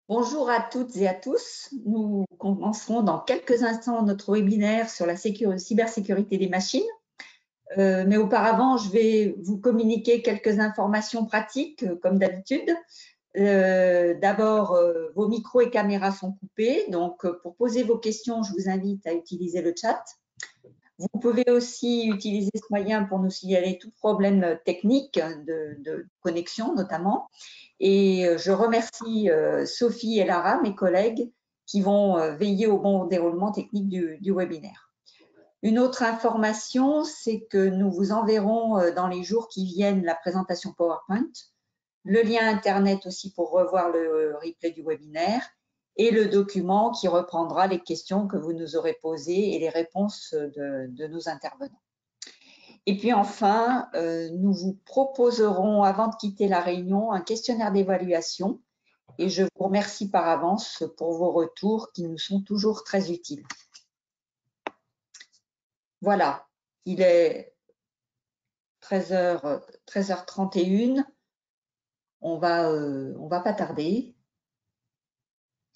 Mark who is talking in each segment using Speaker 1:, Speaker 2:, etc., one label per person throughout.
Speaker 1: Bonjour à toutes et à tous. Nous commencerons dans quelques instants notre webinaire sur la cybersécurité des machines. Mais auparavant, je vais vous communiquer quelques informations pratiques, comme d'habitude. D'abord, vos micros et caméras sont coupés. Donc, pour poser vos questions, je vous invite à utiliser le chat. Vous pouvez aussi utiliser ce moyen pour nous signaler tout problème technique de connexion notamment. Et je remercie Sophie et Lara, mes collègues, qui vont veiller au bon déroulement technique du webinaire. Une autre information, c'est que nous vous enverrons dans les jours qui viennent la présentation PowerPoint, le lien Internet aussi pour revoir le replay du webinaire et le document qui reprendra les questions que vous nous aurez posées et les réponses de nos intervenants. Et puis enfin, nous vous proposerons, avant de quitter la réunion, un questionnaire d'évaluation et je vous remercie par avance pour vos retours qui nous sont toujours très utiles. Voilà, il est 13h31, on va pas tarder.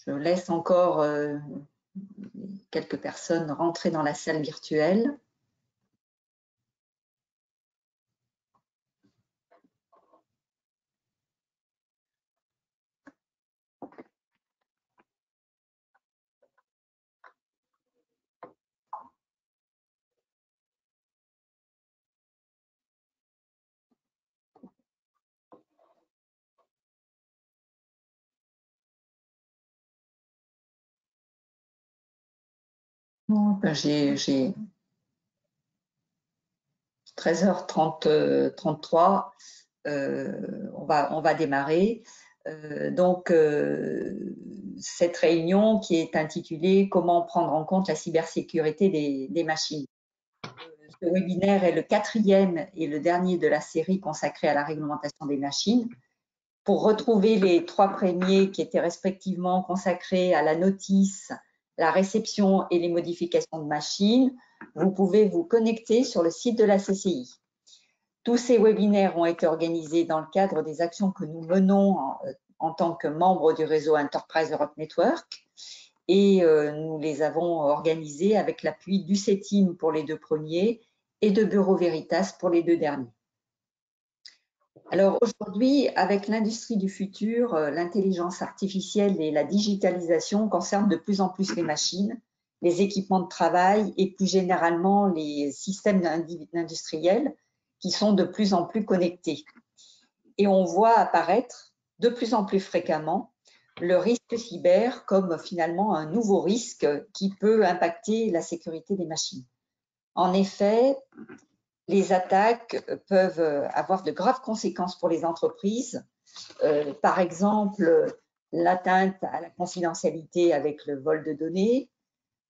Speaker 1: Je laisse encore quelques personnes rentrer dans la salle virtuelle. J'ai 13h33, on va démarrer. Cette réunion qui est intitulée « Comment prendre en compte la cybersécurité des machines ». Ce webinaire est le 4e et le dernier de la série consacrée à la réglementation des machines. Pour retrouver les 3 premiers qui étaient respectivement consacrés à la notice, la réception et les modifications de machines, vous pouvez vous connecter sur le site de la CCI. Tous ces webinaires ont été organisés dans le cadre des actions que nous menons en tant que membres du réseau Enterprise Europe Network et nous les avons organisés avec l'appui du CETIM pour les 2 premiers et de Bureau Veritas pour les 2 derniers. Alors aujourd'hui, avec l'industrie du futur, l'intelligence artificielle et la digitalisation concernent de plus en plus les machines, les équipements de travail et plus généralement les systèmes industriels qui sont de plus en plus connectés. Et on voit apparaître de plus en plus fréquemment le risque cyber comme finalement un nouveau risque qui peut impacter la sécurité des machines. En effet, les attaques peuvent avoir de graves conséquences pour les entreprises. Par exemple, l'atteinte à la confidentialité avec le vol de données,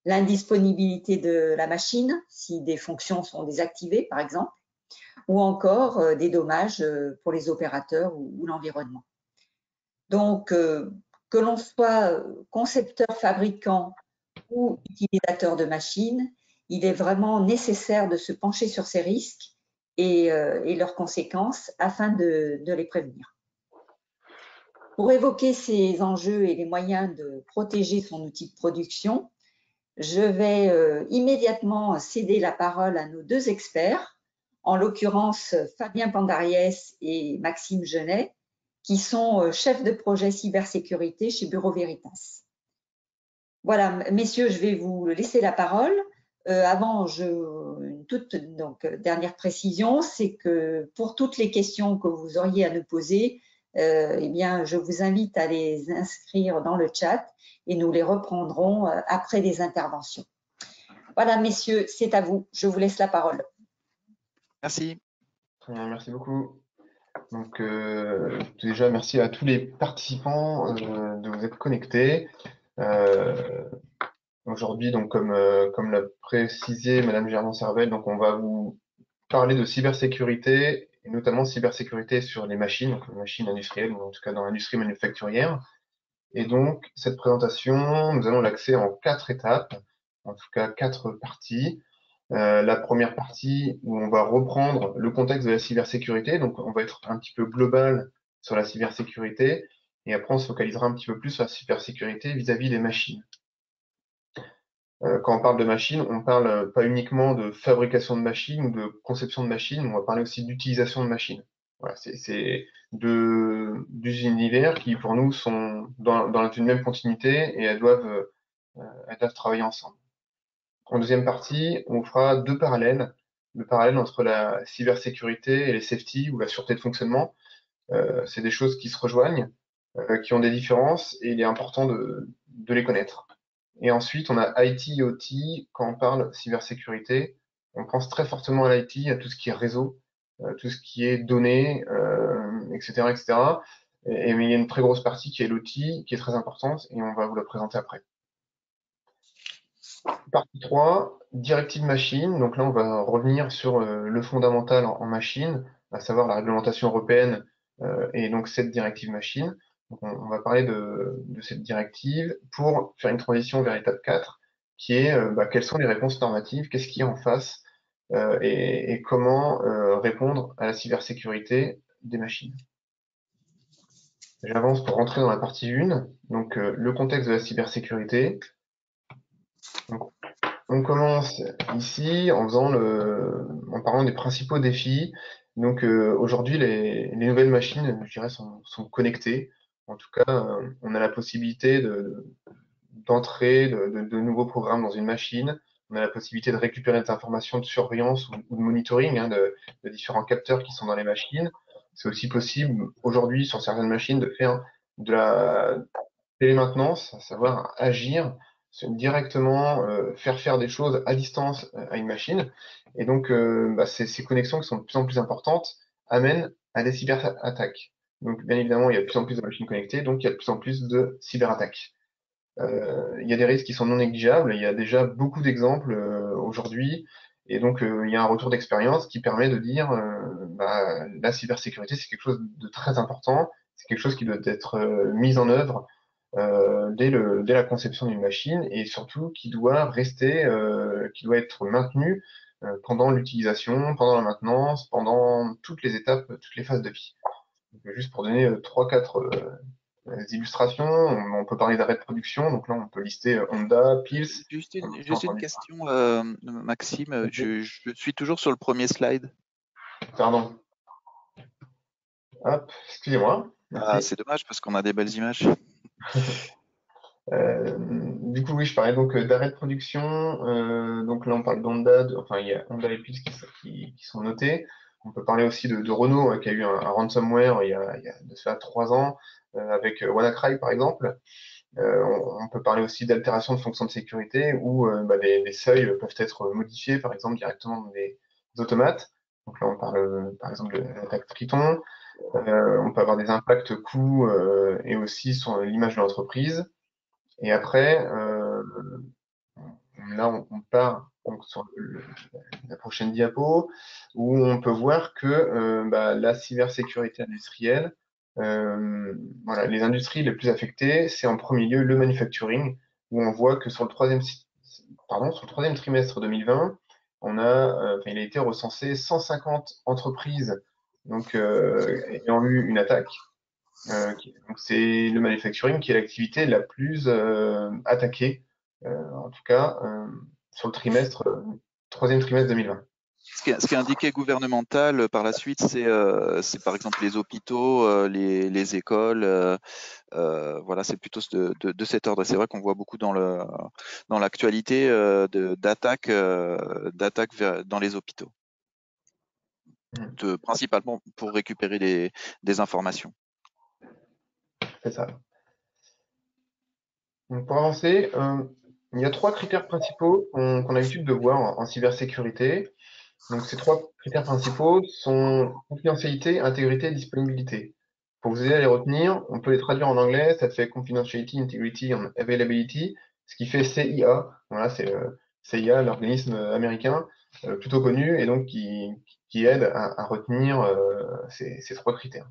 Speaker 1: l'indisponibilité de la machine si des fonctions sont désactivées, par exemple, ou encore des dommages pour les opérateurs ou l'environnement. Donc, que l'on soit concepteur, fabricant ou utilisateur de machines, il est vraiment nécessaire de se pencher sur ces risques et leurs conséquences afin de les prévenir. Pour évoquer ces enjeux et les moyens de protéger son outil de production, je vais immédiatement céder la parole à nos 2 experts, en l'occurrence Fabien Pandariès et Maxime Genet, qui sont chefs de projet cybersécurité chez Bureau Veritas. Voilà, messieurs, je vais vous laisser la parole. Avant, une toute dernière précision, c'est que pour toutes les questions que vous auriez à nous poser, eh bien, je vous invite à les inscrire dans le chat et nous les reprendrons après les interventions. Voilà, messieurs, c'est à vous. Je vous laisse la parole.
Speaker 2: Merci.
Speaker 3: Très bien, merci beaucoup. Donc, déjà, merci à tous les participants de vous être connectés. Aujourd'hui, donc, comme l'a précisé Madame Germont-Servelle, donc on va vous parler de cybersécurité, et notamment cybersécurité sur les machines, donc les machines industrielles, ou en tout cas dans l'industrie manufacturière. Et donc, cette présentation, nous allons l'axer en 4 étapes, en tout cas 4 parties. La première partie où on va reprendre le contexte de la cybersécurité, donc on va être un petit peu global sur la cybersécurité, et après on se focalisera un petit peu plus sur la cybersécurité vis-à-vis des machines. Quand on parle de machines, on parle pas uniquement de fabrication de machines ou de conception de machines, on va parler aussi d'utilisation de machines. Voilà, c'est deux univers qui, pour nous, sont dans une même continuité et elles doivent travailler ensemble. En deuxième partie, on fera deux parallèles. Le parallèle entre la cybersécurité et les safety ou la sûreté de fonctionnement. C'est des choses qui se rejoignent, qui ont des différences et il est important de les connaître. Et ensuite, on a IT et OT. Quand on parle cybersécurité, on pense très fortement à l'IT, à tout ce qui est réseau, tout ce qui est données, etc., etc. Mais il y a une très grosse partie qui est l'OT, qui est très importante, et on va vous la présenter après. Partie 3, directive machine. Donc là, on va revenir sur le fondamental en machine, à savoir la réglementation européenne et donc cette directive machine. Donc on va parler de cette directive pour faire une transition vers l'étape 4, qui est quelles sont les réponses normatives, qu'est-ce qu'il y a en face et comment répondre à la cybersécurité des machines. J'avance pour rentrer dans la partie 1, donc le contexte de la cybersécurité. Donc, on commence ici en parlant des principaux défis. Donc aujourd'hui, les nouvelles machines, je dirais, sont connectées. En tout cas, on a la possibilité d'entrer de nouveaux programmes dans une machine. On a la possibilité de récupérer des informations de surveillance ou de monitoring de différents capteurs qui sont dans les machines. C'est aussi possible aujourd'hui sur certaines machines de faire de la télémaintenance, à savoir agir directement, faire des choses à distance à une machine. Et donc, ces connexions qui sont de plus en plus importantes amènent à des cyberattaques. Donc, bien évidemment, il y a de plus en plus de machines connectées, donc il y a de plus en plus de cyberattaques. Il y a des risques qui sont non négligeables. Il y a déjà beaucoup d'exemples aujourd'hui. Et donc, il y a un retour d'expérience qui permet de dire la cybersécurité, c'est quelque chose de très important. C'est quelque chose qui doit être mis en œuvre dès la conception d'une machine et surtout qui doit rester, qui doit être maintenu pendant l'utilisation, pendant la maintenance, pendant toutes les étapes, toutes les phases de vie. Donc, juste pour donner 3-4 illustrations, on peut parler d'arrêt de production, donc là on peut lister Honda, Pils.
Speaker 2: Juste une question, Maxime.
Speaker 3: Okay.
Speaker 2: Je suis toujours sur le premier slide.
Speaker 3: Pardon. Hop, excusez-moi. Merci.
Speaker 2: Ah, c'est dommage parce qu'on a des belles images.
Speaker 3: Du coup, oui, je parlais donc d'arrêt de production. Donc là, on parle d'Honda. Enfin, il y a Honda et Pils qui sont notés. On peut parler aussi de Renault qui a eu un ransomware il y a de cela 3 ans avec WannaCry par exemple. On peut parler aussi d'altération de fonctions de sécurité où des seuils peuvent être modifiés par exemple directement dans des automates. Donc là, on parle par exemple de l'attaque Triton. On peut avoir des impacts coûts et aussi sur l'image de l'entreprise. Et après, là, on part donc, sur la prochaine diapo, où on peut voir que la cybersécurité industrielle, voilà, les industries les plus affectées, c'est en premier lieu le manufacturing, où on voit que sur le troisième trimestre 2020, il a été recensé 150 entreprises donc, ayant eu une attaque. Donc c'est le manufacturing qui est l'activité la plus attaquée, en tout cas sur le troisième trimestre 2020.
Speaker 2: Ce qui est indiqué gouvernemental par la suite, c'est par exemple les hôpitaux, les écoles. Voilà, c'est plutôt de cet ordre. C'est vrai qu'on voit beaucoup dans l'actualité d'attaques dans les hôpitaux, principalement pour récupérer des informations.
Speaker 3: C'est ça. Donc pour avancer, il y a 3 critères principaux qu'on a l'habitude de voir en cybersécurité. Donc ces 3 critères principaux sont confidentialité, intégrité et disponibilité. Pour vous aider à les retenir, on peut les traduire en anglais, ça fait confidentiality, integrity and availability, ce qui fait CIA. Voilà, c'est CIA, l'organisme américain plutôt connu et donc qui aide à retenir ces 3 critères.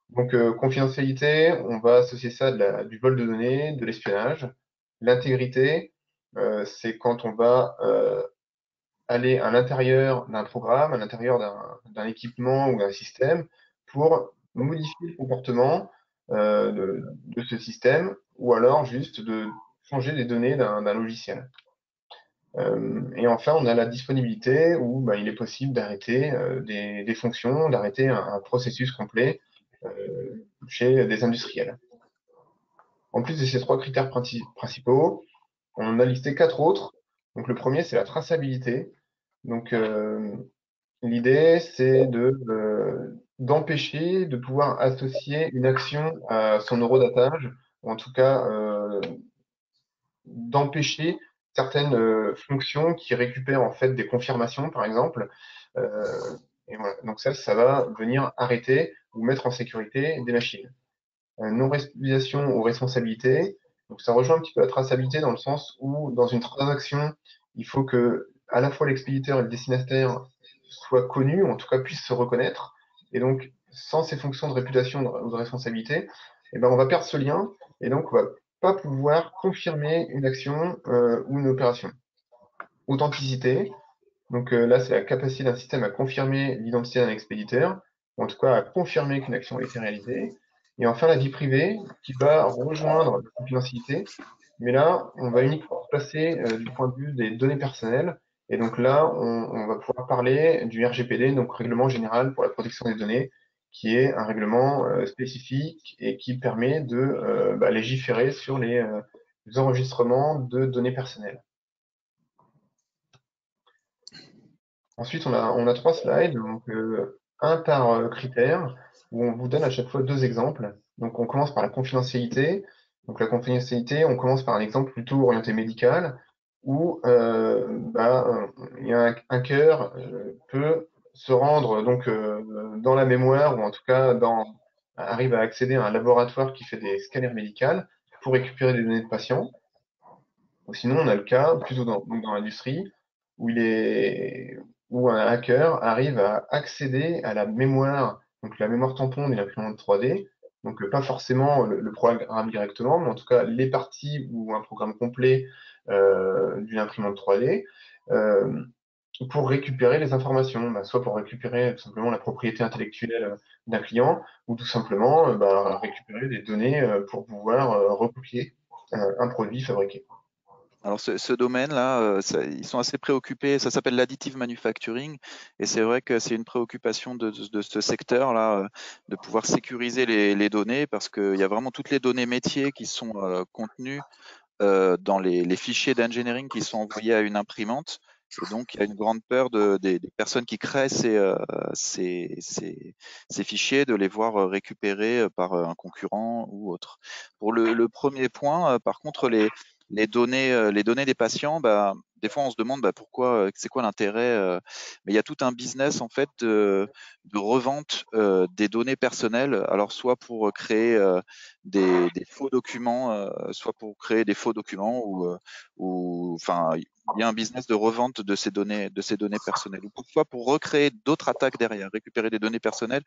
Speaker 3: Donc, confidentialité, on va associer ça du vol de données, de l'espionnage. L'intégrité, c'est quand on va aller à l'intérieur d'un programme, à l'intérieur d'un équipement ou d'un système pour modifier le comportement de ce système, ou alors juste de changer les données d'un logiciel. Et enfin, on a la disponibilité où il est possible d'arrêter des fonctions, d'arrêter un processus complet chez des industriels. En plus de ces 3 critères principaux, on a listé 4 autres. Donc le premier, c'est la traçabilité. Donc l'idée, c'est d'empêcher de pouvoir associer une action à son eurodatage, ou en tout cas d'empêcher certaines fonctions qui récupèrent en fait des confirmations, par exemple. Et voilà. Donc ça va venir arrêter ou mettre en sécurité des machines. Non-responsabilisation ou responsabilité. Donc ça rejoint un petit peu la traçabilité dans le sens où dans une transaction, il faut que à la fois l'expéditeur et le destinataire soient connus, ou en tout cas puissent se reconnaître. Et donc, sans ces fonctions de réputation ou de responsabilité, on va perdre ce lien et donc on va pas pouvoir confirmer une action ou une opération. Authenticité. Donc là, c'est la capacité d'un système à confirmer l'identité d'un expéditeur, ou en tout cas à confirmer qu'une action a été réalisée. Et enfin, la vie privée, qui va rejoindre la confidentialité, mais là, on va uniquement se placer du point de vue des données personnelles. Et donc là, on va pouvoir parler du RGPD, donc Règlement général pour la protection des données, qui est un règlement spécifique et qui permet de légiférer sur les enregistrements de données personnelles. Ensuite, on a 3 slides, donc un par critère, où on vous donne à chaque fois 2 exemples. Donc on commence par la confidentialité. Donc la confidentialité, on commence par un exemple plutôt orienté médical, où il y a un hacker peut se rendre donc dans la mémoire, ou en tout cas arrive à accéder à un laboratoire qui fait des scanners médicaux pour récupérer des données de patients. Ou sinon, on a le cas plutôt dans l'industrie où un hacker arrive à accéder à la mémoire, donc la mémoire tampon d'une imprimante 3D, donc pas forcément le programme directement, mais en tout cas les parties ou un programme complet d'une imprimante 3D, pour récupérer les informations, soit pour récupérer tout simplement la propriété intellectuelle d'un client, ou tout simplement récupérer des données pour pouvoir recopier un produit fabriqué.
Speaker 2: Alors ce domaine-là, ils sont assez préoccupés, ça s'appelle l'additive manufacturing, et c'est vrai que c'est une préoccupation de ce secteur-là, de pouvoir sécuriser les données, parce qu'il y a vraiment toutes les données métiers qui sont contenues dans les fichiers d'engineering qui sont envoyés à une imprimante. Et donc, il y a une grande peur des personnes qui créent ces fichiers, de les voir récupérés par un concurrent ou autre. Pour le premier point, par contre, les données des patients, des fois on se demande pourquoi, c'est quoi l'intérêt, mais il y a tout un business en fait de revente des données personnelles, alors soit pour créer des faux documents, soit pour créer des faux documents, ou enfin il y a un business de revente de ces données personnelles, ou parfois pour recréer d'autres attaques derrière, récupérer des données personnelles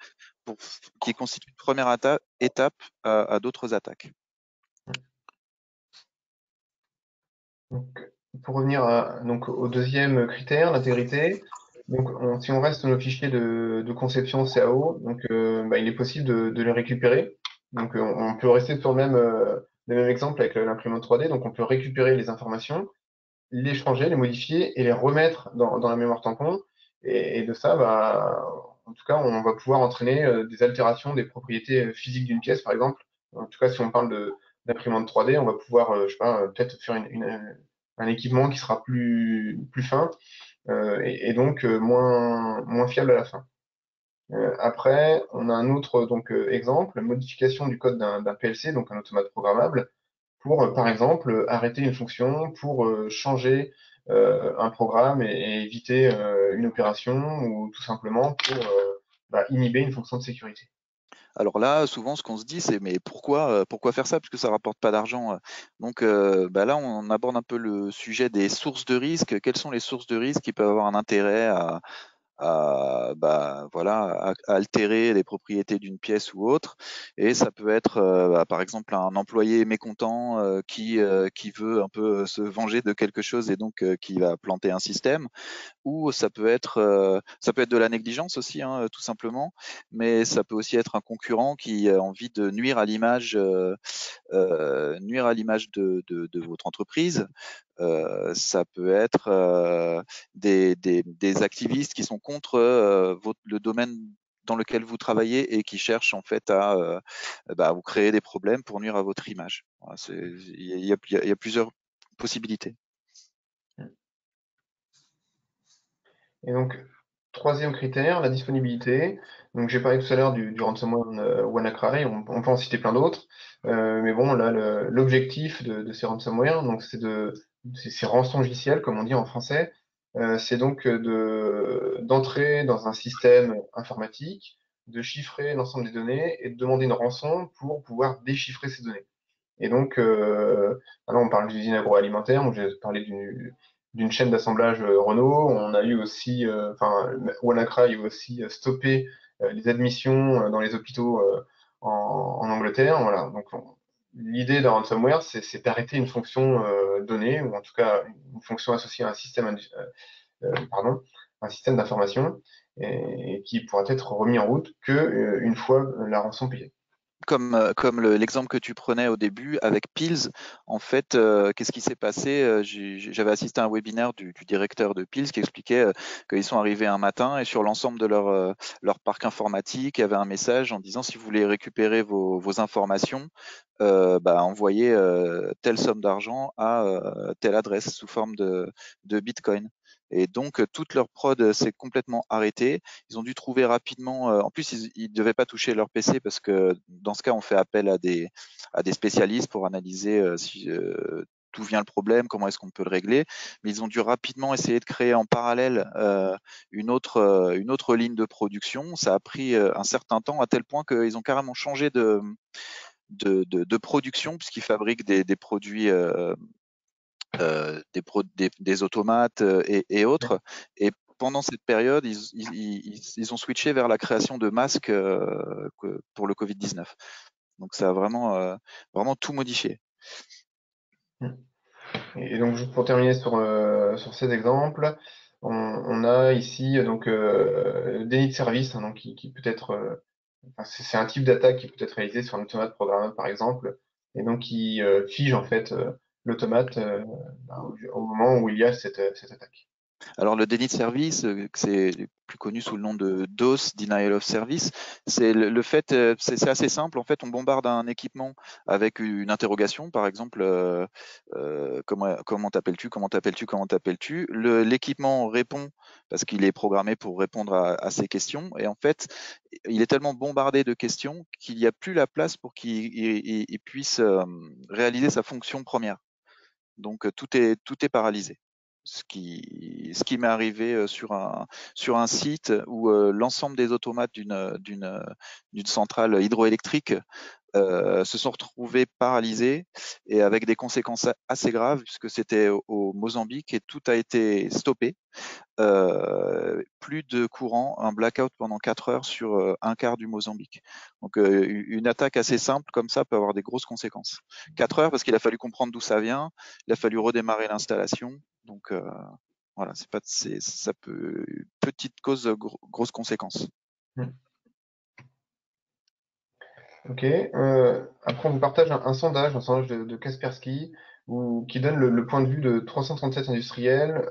Speaker 2: qui constituent une première étape à d'autres attaques.
Speaker 3: Donc, pour revenir au deuxième critère, l'intégrité, donc si on reste dans nos fichiers de conception CAO, donc il est possible de les récupérer. Donc on peut rester sur le même exemple avec l'imprimante 3D, donc on peut récupérer les informations, les changer, les modifier et les remettre dans la mémoire tampon. Et de ça, en tout cas, on va pouvoir entraîner des altérations des propriétés physiques d'une pièce, par exemple. En tout cas, si on parle d'imprimante 3D, on va pouvoir, je sais pas, peut-être faire un équipement qui sera plus fin et donc moins fiable à la fin. Après, on a un autre exemple, la modification du code d'un PLC, donc un automate programmable, pour, par exemple, arrêter une fonction, pour changer un programme et éviter une opération, ou tout simplement pour inhiber une fonction de sécurité.
Speaker 2: Alors là, souvent, ce qu'on se dit, c'est mais pourquoi faire ça? Puisque ça rapporte pas d'argent. Donc là, on aborde un peu le sujet des sources de risque. Quelles sont les sources de risque qui peuvent avoir un intérêt à altérer les propriétés d'une pièce ou autre. Et ça peut être, par exemple, un employé mécontent qui veut un peu se venger de quelque chose et donc qui va planter un système. Ou ça peut être de la négligence aussi, hein, tout simplement, mais ça peut aussi être un concurrent qui a envie de nuire à l'image de votre entreprise. Ça peut être des activistes qui sont contre le domaine dans lequel vous travaillez et qui cherchent en fait à vous créer des problèmes pour nuire à votre image. Voilà, il y a plusieurs possibilités.
Speaker 3: Et donc, troisième critère, la disponibilité. Donc, j'ai parlé tout à l'heure du ransomware WannaCry, on peut en citer plein d'autres. Mais bon, là, l'objectif de ces ransomware, donc ces rançongiciels, comme on dit en français, c'est donc d'entrer dans un système informatique, de chiffrer l'ensemble des données et de demander une rançon pour pouvoir déchiffrer ces données. Et donc, là, on parle d'usine agroalimentaire, donc j'ai parlé d'une chaîne d'assemblage Renault. On a eu aussi, WannaCry a aussi stoppé les admissions dans les hôpitaux en Angleterre. Voilà. Donc, l'idée d'un ransomware, c'est d'arrêter une fonction donnée, ou en tout cas une fonction associée à un système, un système d'information, et qui pourra être remis en route que une fois la rançon payée.
Speaker 2: Comme l'exemple que tu prenais au début avec Pils, en fait, qu'est-ce qui s'est passé? J'avais assisté à un webinaire du directeur de Pils qui expliquait qu'ils sont arrivés un matin et sur l'ensemble de leur parc informatique, il y avait un message en disant si vous voulez récupérer vos informations, envoyez telle somme d'argent à telle adresse sous forme de Bitcoin. Et donc, toute leur prod s'est complètement arrêtée. Ils ont dû trouver rapidement. En plus, ils ne devaient pas toucher leur PC parce que dans ce cas, on fait appel à des spécialistes pour analyser d'où vient le problème, comment est-ce qu'on peut le régler. Mais ils ont dû rapidement essayer de créer en parallèle une autre ligne de production. Ça a pris un certain temps, à tel point qu'ils ont carrément changé de production puisqu'ils fabriquent des produits. Des automates et autres. Et pendant cette période, ils ont switché vers la création de masques pour le Covid-19. Donc ça a vraiment tout modifié.
Speaker 3: Et donc, juste pour terminer sur ces exemples, on a ici donc déni de service, hein, donc qui peut être, c'est un type d'attaque qui peut être réalisé sur un automate programmable par exemple, et donc qui fige en fait l'automate au moment où il y a cette attaque.
Speaker 2: Alors le déni de service, c'est plus connu sous le nom de DOS, Denial of Service, c'est le fait, c'est assez simple, en fait on bombarde un équipement avec une interrogation, par exemple, comment t'appelles-tu, comment t'appelles-tu, comment t'appelles-tu, l'équipement répond parce qu'il est programmé pour répondre à ces questions, et en fait il est tellement bombardé de questions qu'il n'y a plus la place pour qu'il puisse réaliser sa fonction première. Donc tout est paralysé. Ce qui m'est arrivé sur un site où l'ensemble des automates d'une centrale hydroélectrique se sont retrouvés paralysés et avec des conséquences assez graves puisque c'était au Mozambique et tout a été stoppé. Plus de courant, un blackout pendant 4 heures sur un quart du Mozambique. Donc une attaque assez simple comme ça peut avoir des grosses conséquences. 4 heures parce qu'il a fallu comprendre d'où ça vient, il a fallu redémarrer l'installation. Donc voilà, ça peut petite cause, grosse conséquence.
Speaker 3: Ok. Après, on vous partage un sondage de Kaspersky, qui donne le point de vue de 337 industriels,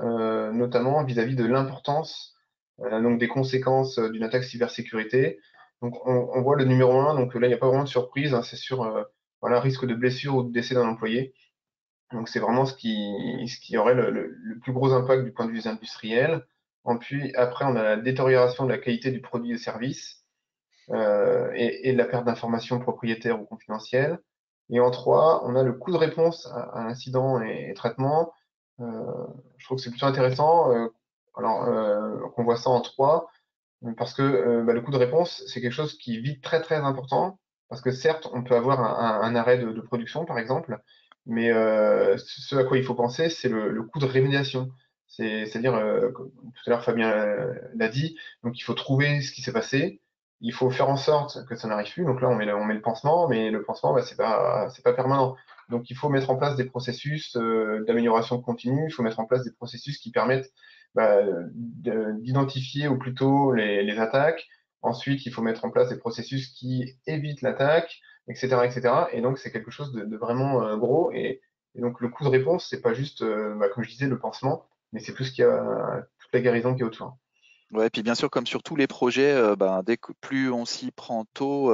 Speaker 3: notamment vis-à-vis de l'importance donc des conséquences d'une attaque cybersécurité. Donc, on voit le numéro 1, donc là, il n'y a pas vraiment de surprise, hein, c'est sur voilà, risque de blessure ou de décès d'un employé. Donc, c'est vraiment ce qui aurait le plus gros impact du point de vue industriel. Après, on a la détérioration de la qualité du produit et service. Et de la perte d'informations propriétaires ou confidentielles. Et en 3, on a le coût de réponse à l'incident et traitement. Euh, je trouve que c'est plutôt intéressant qu'on voit ça en 3, parce que le coût de réponse, c'est quelque chose qui est vite très très important, parce que certes, on peut avoir un arrêt de production, par exemple, mais ce à quoi il faut penser, c'est le coût de rémédiation. C'est-à-dire, comme tout à l'heure Fabien l'a dit, donc il faut trouver ce qui s'est passé, il faut faire en sorte que ça n'arrive plus. Donc là, on met le pansement, mais le pansement, bah, c'est pas permanent. Donc il faut mettre en place des processus d'amélioration continue, il faut mettre en place des processus qui permettent bah, d'identifier au plus tôt les attaques. Ensuite, il faut mettre en place des processus qui évitent l'attaque, etc., etc. Et donc c'est quelque chose de vraiment gros. Et donc le coût de réponse, c'est pas juste, bah, comme je disais, le pansement, mais c'est tout ce qu'il y a, toute la guérison qui est autour.
Speaker 2: Ouais, puis bien sûr, comme sur tous les projets, ben, dès que plus on s'y prend tôt,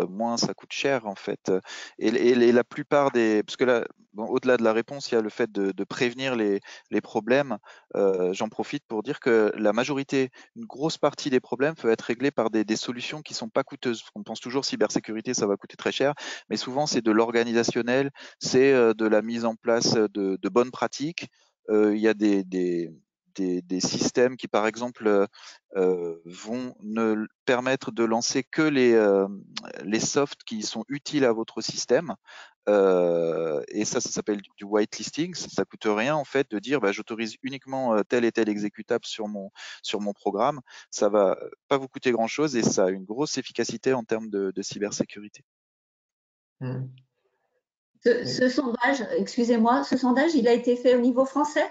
Speaker 2: moins ça coûte cher en fait. Et la plupart des, parce que là, bon, au-delà de la réponse, il y a le fait de prévenir les problèmes. J'en profite pour dire que la majorité, une grosse partie des problèmes peut être réglée par des solutions qui sont pas coûteuses. On pense toujours cybersécurité, ça va coûter très cher, mais souvent c'est de l'organisationnel, c'est de la mise en place de bonnes pratiques. Il y a des systèmes qui, par exemple, vont ne permettre de lancer que les softs qui sont utiles à votre système. Et ça s'appelle du whitelisting. Ça coûte rien en fait de dire bah, j'autorise uniquement tel et tel exécutable sur mon programme. Ça va pas vous coûter grand chose et ça a une grosse efficacité en termes de cybersécurité.
Speaker 3: Mmh.
Speaker 1: Ce sondage, excusez-moi, ce sondage, il a été fait au niveau français?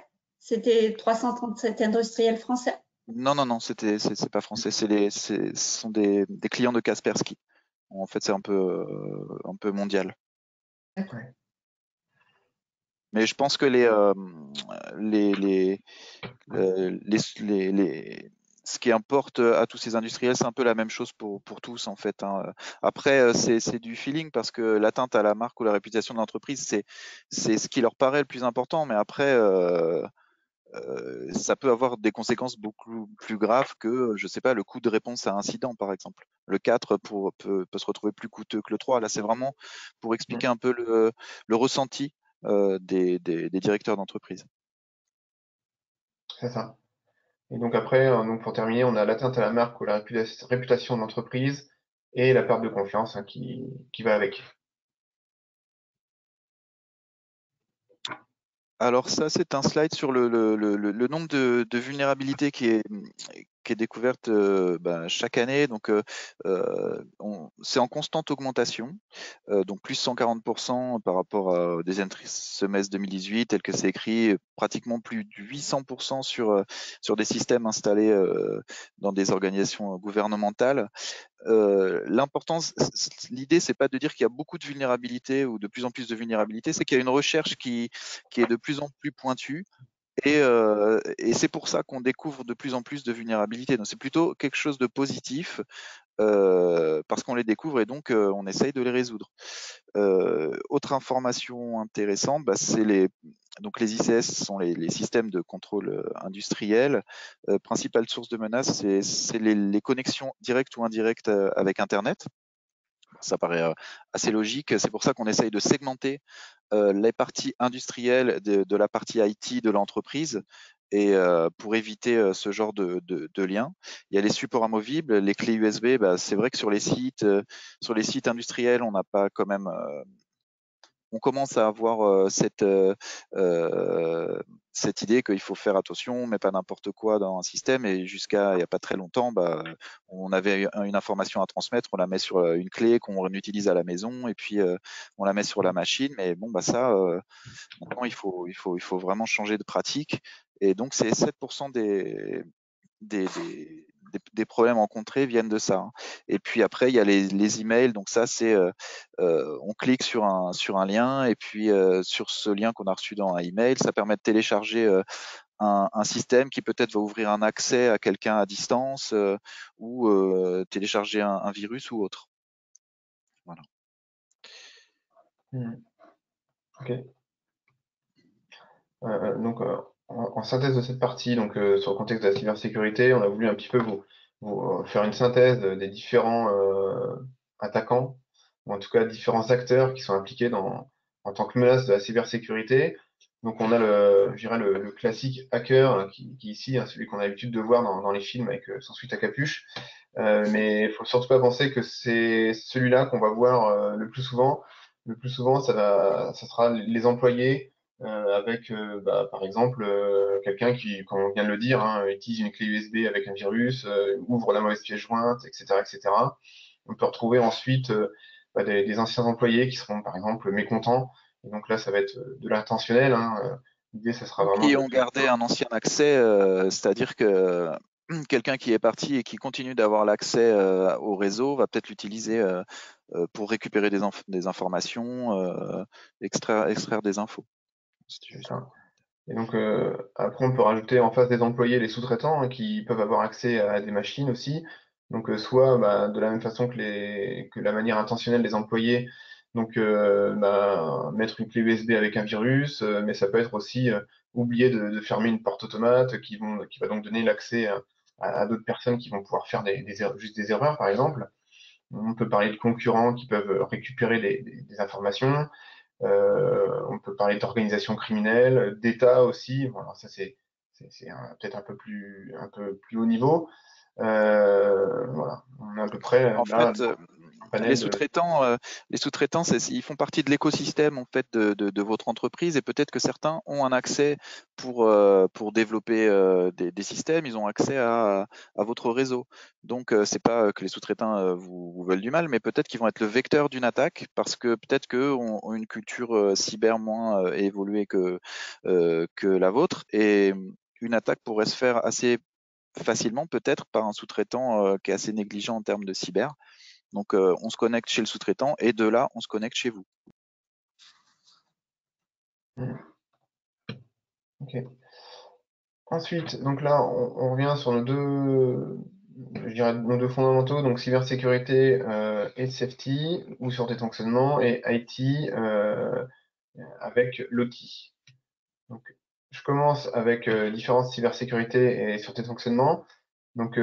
Speaker 1: C'était 337 industriels français?
Speaker 2: Non, non, non, c'est pas français. Ce sont des clients de Kaspersky. En fait, c'est un peu mondial.
Speaker 1: D'accord.
Speaker 2: Mais je pense que les, les, ce qui importe à tous ces industriels, c'est un peu la même chose pour tous en fait, hein. Après, c'est du feeling parce que l'atteinte à la marque ou la réputation de l'entreprise, c'est ce qui leur paraît le plus important. Mais après, ça peut avoir des conséquences beaucoup plus graves que, je sais pas, le coût de réponse à un incident, par exemple. Le 4 peut se retrouver plus coûteux que le 3. Là, c'est vraiment pour expliquer un peu le ressenti des directeurs d'entreprise.
Speaker 3: C'est ça. Et donc après, donc pour terminer, on a l'atteinte à la marque ou la réputation de l'entreprise et la perte de confiance hein, qui va avec.
Speaker 2: Alors ça, c'est un slide sur le nombre de vulnérabilités qui est découverte ben, chaque année. Donc, c'est en constante augmentation, donc plus 140% par rapport au deuxième semestre 2018, tel que c'est écrit, pratiquement plus de 800% sur des systèmes installés dans des organisations gouvernementales. L'importance, l'idée, c'est pas de dire qu'il y a beaucoup de vulnérabilités ou de plus en plus de vulnérabilités, c'est qu'il y a une recherche qui est de plus en plus pointue et c'est pour ça qu'on découvre de plus en plus de vulnérabilités. Donc c'est plutôt quelque chose de positif parce qu'on les découvre et donc on essaye de les résoudre. Autre information intéressante, bah, donc les ICS sont les systèmes de contrôle industriel. Principale source de menace, c'est les connexions directes ou indirectes avec Internet. Ça paraît assez logique. C'est pour ça qu'on essaye de segmenter les parties industrielles de la partie IT de l'entreprise et pour éviter ce genre de lien. Il y a les supports amovibles, les clés USB. Bah, c'est vrai que sur les sites industriels, on n'a pas quand même on commence à avoir cette idée qu'il faut faire attention, mais pas n'importe quoi dans un système. Et jusqu'à il n'y a pas très longtemps, bah, on avait une information à transmettre, on la met sur une clé qu'on utilise à la maison, et puis on la met sur la machine. Mais bon, bah ça, maintenant il faut vraiment changer de pratique. Et donc c'est 7% des, des, des problèmes rencontrés viennent de ça, hein. Et puis après, il y a les emails. Donc ça, c'est on clique sur un lien et puis sur ce lien qu'on a reçu dans un email, ça permet de télécharger un système qui peut-être va ouvrir un accès à quelqu'un à distance ou télécharger un virus ou autre. Voilà.
Speaker 3: Mmh. Ok. Donc, en synthèse de cette partie, donc sur le contexte de la cybersécurité, on a voulu un petit peu vous faire une synthèse des différents attaquants, ou en tout cas différents acteurs qui sont impliqués en tant que menace de la cybersécurité. Donc, on a je dirais le classique hacker hein, qui ici, hein, celui qu'on a l'habitude de voir dans les films avec son suite à capuche. Mais il faut surtout pas penser que c'est celui-là qu'on va voir le plus souvent. Le plus souvent, ça sera les employés avec, par exemple, quelqu'un qui, comme on vient de le dire, hein, utilise une clé USB avec un virus, ouvre la mauvaise pièce jointe, etc., etc. On peut retrouver ensuite des anciens employés qui seront, par exemple, mécontents. Et donc là, ça va être de l'intentionnel, hein. L'idée, ça sera
Speaker 2: Ou
Speaker 3: vraiment
Speaker 2: qui
Speaker 3: de...
Speaker 2: ont gardé un ancien accès, c'est-à-dire que quelqu'un qui est parti et qui continue d'avoir l'accès au réseau va peut-être l'utiliser pour récupérer des informations, extraire des infos. C'était juste
Speaker 3: ça. Et donc, après, on peut rajouter en face des employés les sous-traitants, hein, qui peuvent avoir accès à des machines aussi. Donc, soit de la même façon que la manière intentionnelle des employés, donc mettre une clé USB avec un virus, mais ça peut être aussi oublier de fermer une porte automate qui va donc donner l'accès à d'autres personnes qui vont pouvoir faire juste des erreurs, par exemple. On peut parler de concurrents qui peuvent récupérer des informations. On peut parler d'organisation criminelle, d'État aussi. Bon, alors ça, c'est peut-être un peu plus haut niveau. Voilà, on a à peu près
Speaker 2: En
Speaker 3: là
Speaker 2: fait,
Speaker 3: un
Speaker 2: les
Speaker 3: panel de...
Speaker 2: sous-traitants, ils font partie de l'écosystème en fait de votre entreprise et peut-être que certains ont un accès pour développer des systèmes, ils ont accès à votre réseau. Donc c'est pas que les sous-traitants vous veulent du mal, mais peut-être qu'ils vont être le vecteur d'une attaque parce que peut-être qu'eux ont une culture cyber moins évoluée que la vôtre et une attaque pourrait se faire assez facilement peut-être par un sous-traitant qui est assez négligent en termes de cyber. Donc, on se connecte chez le sous-traitant et de là, on se connecte chez vous.
Speaker 3: Ok. Ensuite, donc là, on revient sur je dirais, nos deux fondamentaux, donc cybersécurité et safety, ou sûreté de fonctionnement, et IT avec l'OT. Donc, je commence avec différence cybersécurité et sûreté de fonctionnement. Donc,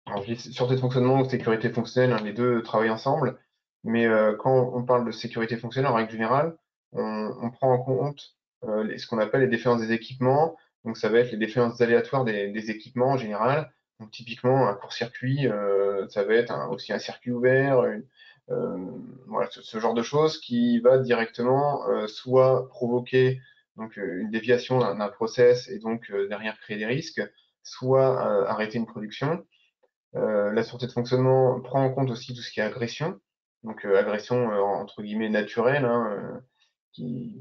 Speaker 3: alors, je dis sûreté de fonctionnement ou sécurité fonctionnelle, hein, les deux travaillent ensemble. Mais quand on parle de sécurité fonctionnelle, en règle générale, on prend en compte ce qu'on appelle les défaillances des équipements. Donc, ça va être les défaillances aléatoires des équipements en général. Donc, typiquement, un court-circuit, ça va être aussi un circuit ouvert, voilà, ce genre de choses qui va directement soit provoquer donc, une déviation d'un process et donc derrière créer des risques, soit arrêter une production. La sûreté de fonctionnement prend en compte aussi tout ce qui est agression, donc agression entre guillemets naturelle, hein, qui,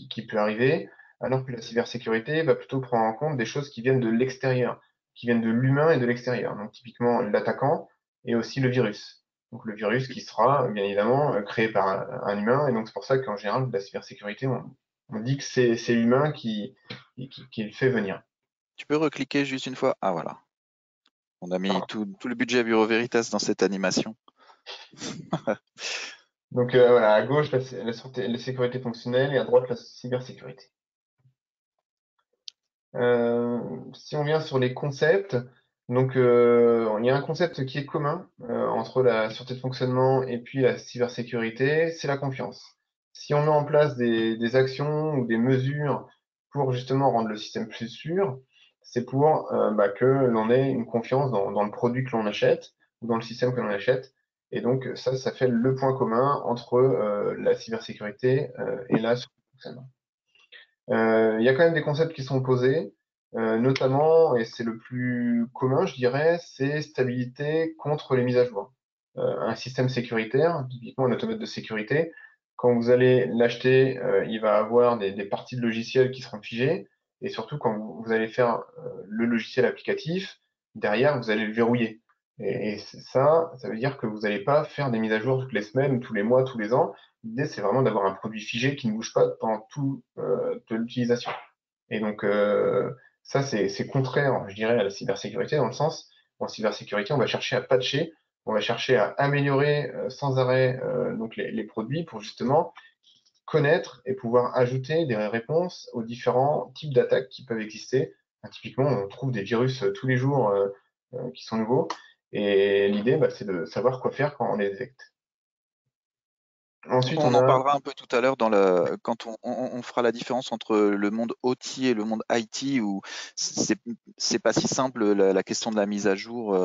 Speaker 3: qui peut arriver, alors que la cybersécurité va plutôt prendre en compte des choses qui viennent de l'extérieur, qui viennent de l'humain et de l'extérieur, donc typiquement l'attaquant et aussi le virus. Donc le virus qui sera bien évidemment créé par un humain, et donc c'est pour ça qu'en général, la cybersécurité, on dit que c'est l'humain qui le fait venir.
Speaker 2: Tu peux recliquer juste une fois. Ah voilà. On a mis
Speaker 3: Pardon.
Speaker 2: tout le budget Bureau Veritas dans cette animation.
Speaker 3: Donc voilà, à gauche, la sécurité fonctionnelle et à droite, la cybersécurité. Si on vient sur les concepts, donc il y a un concept qui est commun entre la sûreté de fonctionnement et puis la cybersécurité, c'est la confiance. Si on met en place des actions ou des mesures pour justement rendre le système plus sûr, c'est pour que l'on ait une confiance dans le produit que l'on achète ou dans le système que l'on achète. Et donc ça fait le point commun entre la cybersécurité et la sûreté de fonctionnement. Il y a quand même des concepts qui sont posés, notamment, et c'est le plus commun, je dirais, c'est stabilité contre les mises à jour. Un système sécuritaire, typiquement un automate de sécurité, quand vous allez l'acheter, il va avoir des parties de logiciel qui seront figées, et surtout quand vous allez faire le logiciel applicatif, derrière, vous allez le verrouiller. Et ça veut dire que vous n'allez pas faire des mises à jour toutes les semaines, tous les mois, tous les ans. L'idée, c'est vraiment d'avoir un produit figé qui ne bouge pas pendant toute l'utilisation. Et donc, ça, c'est contraire, je dirais, à la cybersécurité, dans le sens, en cybersécurité, on va chercher à patcher, on va chercher à améliorer sans arrêt donc les produits pour justement connaître et pouvoir ajouter des réponses aux différents types d'attaques qui peuvent exister. Typiquement, on trouve des virus tous les jours qui sont nouveaux, et l'idée, c'est de savoir quoi faire quand on les détecte. Ensuite,
Speaker 2: On
Speaker 3: on
Speaker 2: en
Speaker 3: a
Speaker 2: parlera un peu tout à l'heure quand on fera la différence entre le monde OT et le monde IT, où c'est pas si simple la question de la mise à jour.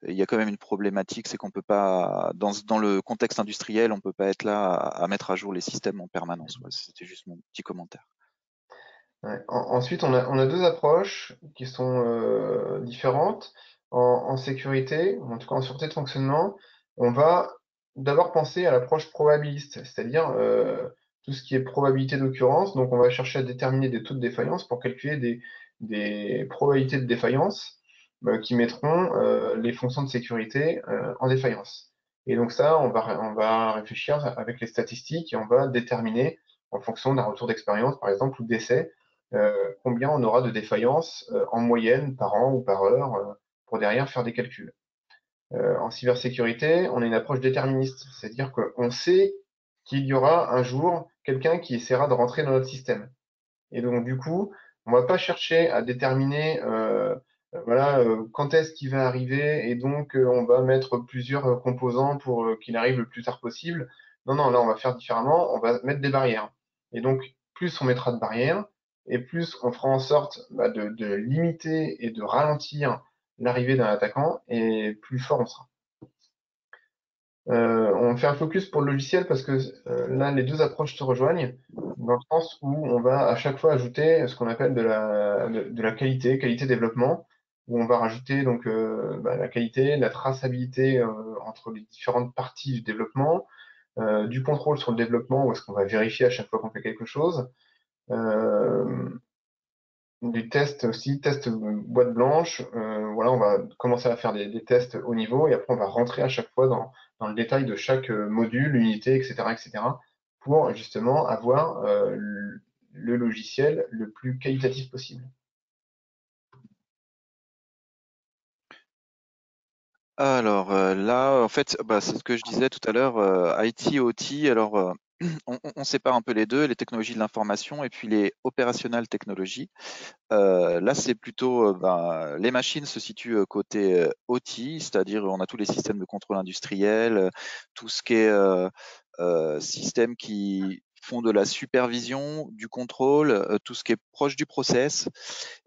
Speaker 2: Il y a quand même une problématique, c'est qu'on peut pas, dans le contexte industriel, on peut pas être là à mettre à jour les systèmes en permanence. Ouais, c'était juste mon petit commentaire.
Speaker 3: Ouais. Ensuite, on a deux approches qui sont différentes. En sécurité, en tout cas en sûreté de fonctionnement, on va d'abord penser à l'approche probabiliste, c'est-à-dire tout ce qui est probabilité d'occurrence. Donc, on va chercher à déterminer des taux de défaillance pour calculer des probabilités de défaillance qui mettront les fonctions de sécurité en défaillance. Et donc ça, on va réfléchir avec les statistiques et on va déterminer en fonction d'un retour d'expérience, par exemple, ou d'essai, combien on aura de défaillances en moyenne par an ou par heure pour derrière faire des calculs. En cybersécurité, on a une approche déterministe, c'est-à-dire qu'on sait qu'il y aura un jour quelqu'un qui essaiera de rentrer dans notre système. Et donc du coup, on va pas chercher à déterminer voilà, quand est-ce qu'il va arriver et donc on va mettre plusieurs composants pour qu'il arrive le plus tard possible. Non, non, là on va faire différemment, on va mettre des barrières. Et donc plus on mettra de barrières et plus on fera en sorte de limiter et de ralentir l'arrivée d'un attaquant et plus fort on sera. On fait un focus pour le logiciel parce que là, les deux approches se rejoignent dans le sens où on va à chaque fois ajouter ce qu'on appelle de la qualité développement, où on va rajouter donc la qualité, la traçabilité entre les différentes parties du développement, du contrôle sur le développement, où est-ce qu'on va vérifier à chaque fois qu'on fait quelque chose, euh, des tests aussi, tests boîte blanche. Voilà, on va commencer à faire des tests haut niveau et après on va rentrer à chaque fois dans le détail de chaque module, unité, etc., pour justement avoir le logiciel le plus qualitatif possible.
Speaker 2: Alors là, en fait, c'est ce que je disais tout à l'heure, IT, OT. Alors, on sépare un peu les deux, les technologies de l'information et puis les opérationnelles technologies. Là, c'est plutôt, les machines se situent côté OT, c'est-à-dire on a tous les systèmes de contrôle industriel, tout ce qui est systèmes qui font de la supervision, du contrôle, tout ce qui est proche du process.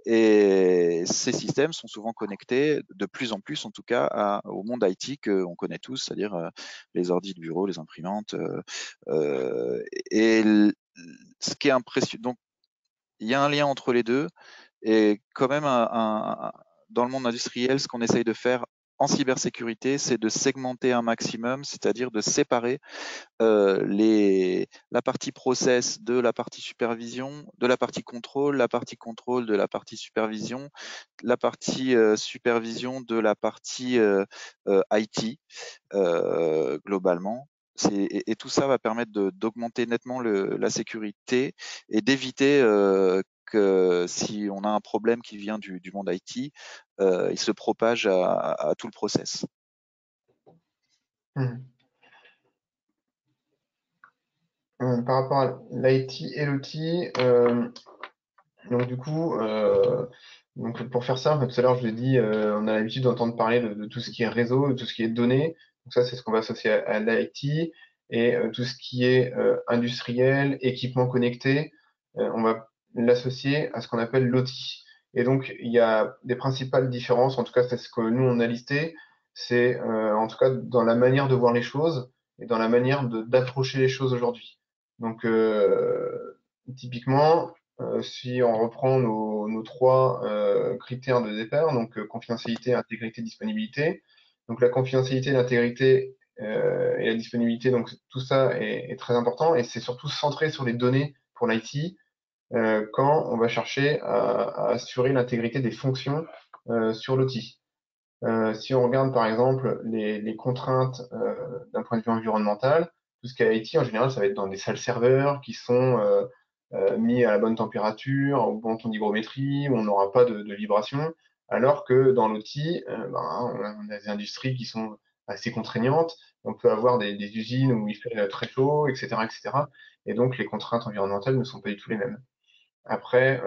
Speaker 2: Et ces systèmes sont souvent connectés, de plus en plus en tout cas, au monde IT qu'on connaît tous, c'est-à-dire les ordis de bureau, les imprimantes. Et ce qui est impressionnant, donc il y a un lien entre les deux. Et quand même, dans le monde industriel, ce qu'on essaye de faire en cybersécurité, c'est de segmenter un maximum, c'est-à-dire de séparer la partie process de la partie supervision, de la partie contrôle de la partie supervision, la partie supervision de la partie IT globalement. Et tout ça va permettre d'augmenter nettement la sécurité et d'éviter que si on a un problème qui vient du monde IT, il se propage à tout le process.
Speaker 3: Par rapport à l'IT et l'OT, donc du coup, donc pour faire simple, tout à l'heure je l'ai dit, on a l'habitude d'entendre parler de tout ce qui est réseau, de tout ce qui est données. Donc ça, c'est ce qu'on va associer à l'IT et tout ce qui est industriel, équipement connecté, on va l'associer à ce qu'on appelle l'OT. Et donc il y a des principales différences, en tout cas c'est ce que nous on a listé, c'est en tout cas dans la manière de voir les choses et dans la manière d'approcher les choses aujourd'hui. Donc typiquement, si on reprend nos trois critères de départ, donc confidentialité, intégrité, disponibilité. Donc la confidentialité, l'intégrité et la disponibilité, donc tout ça est très important et c'est surtout centré sur les données pour l'IT quand on va chercher à assurer l'intégrité des fonctions sur l'outil. Si on regarde par exemple les contraintes d'un point de vue environnemental, tout ce qui est IT en général, ça va être dans des salles serveurs qui sont mis à la bonne température, au bon taux d'hygrométrie, où on n'aura pas de vibration, alors que dans l'outil, on a des industries qui sont assez contraignantes. On peut avoir des usines où il fait très chaud, etc., etc. Et donc les contraintes environnementales ne sont pas du tout les mêmes. Après,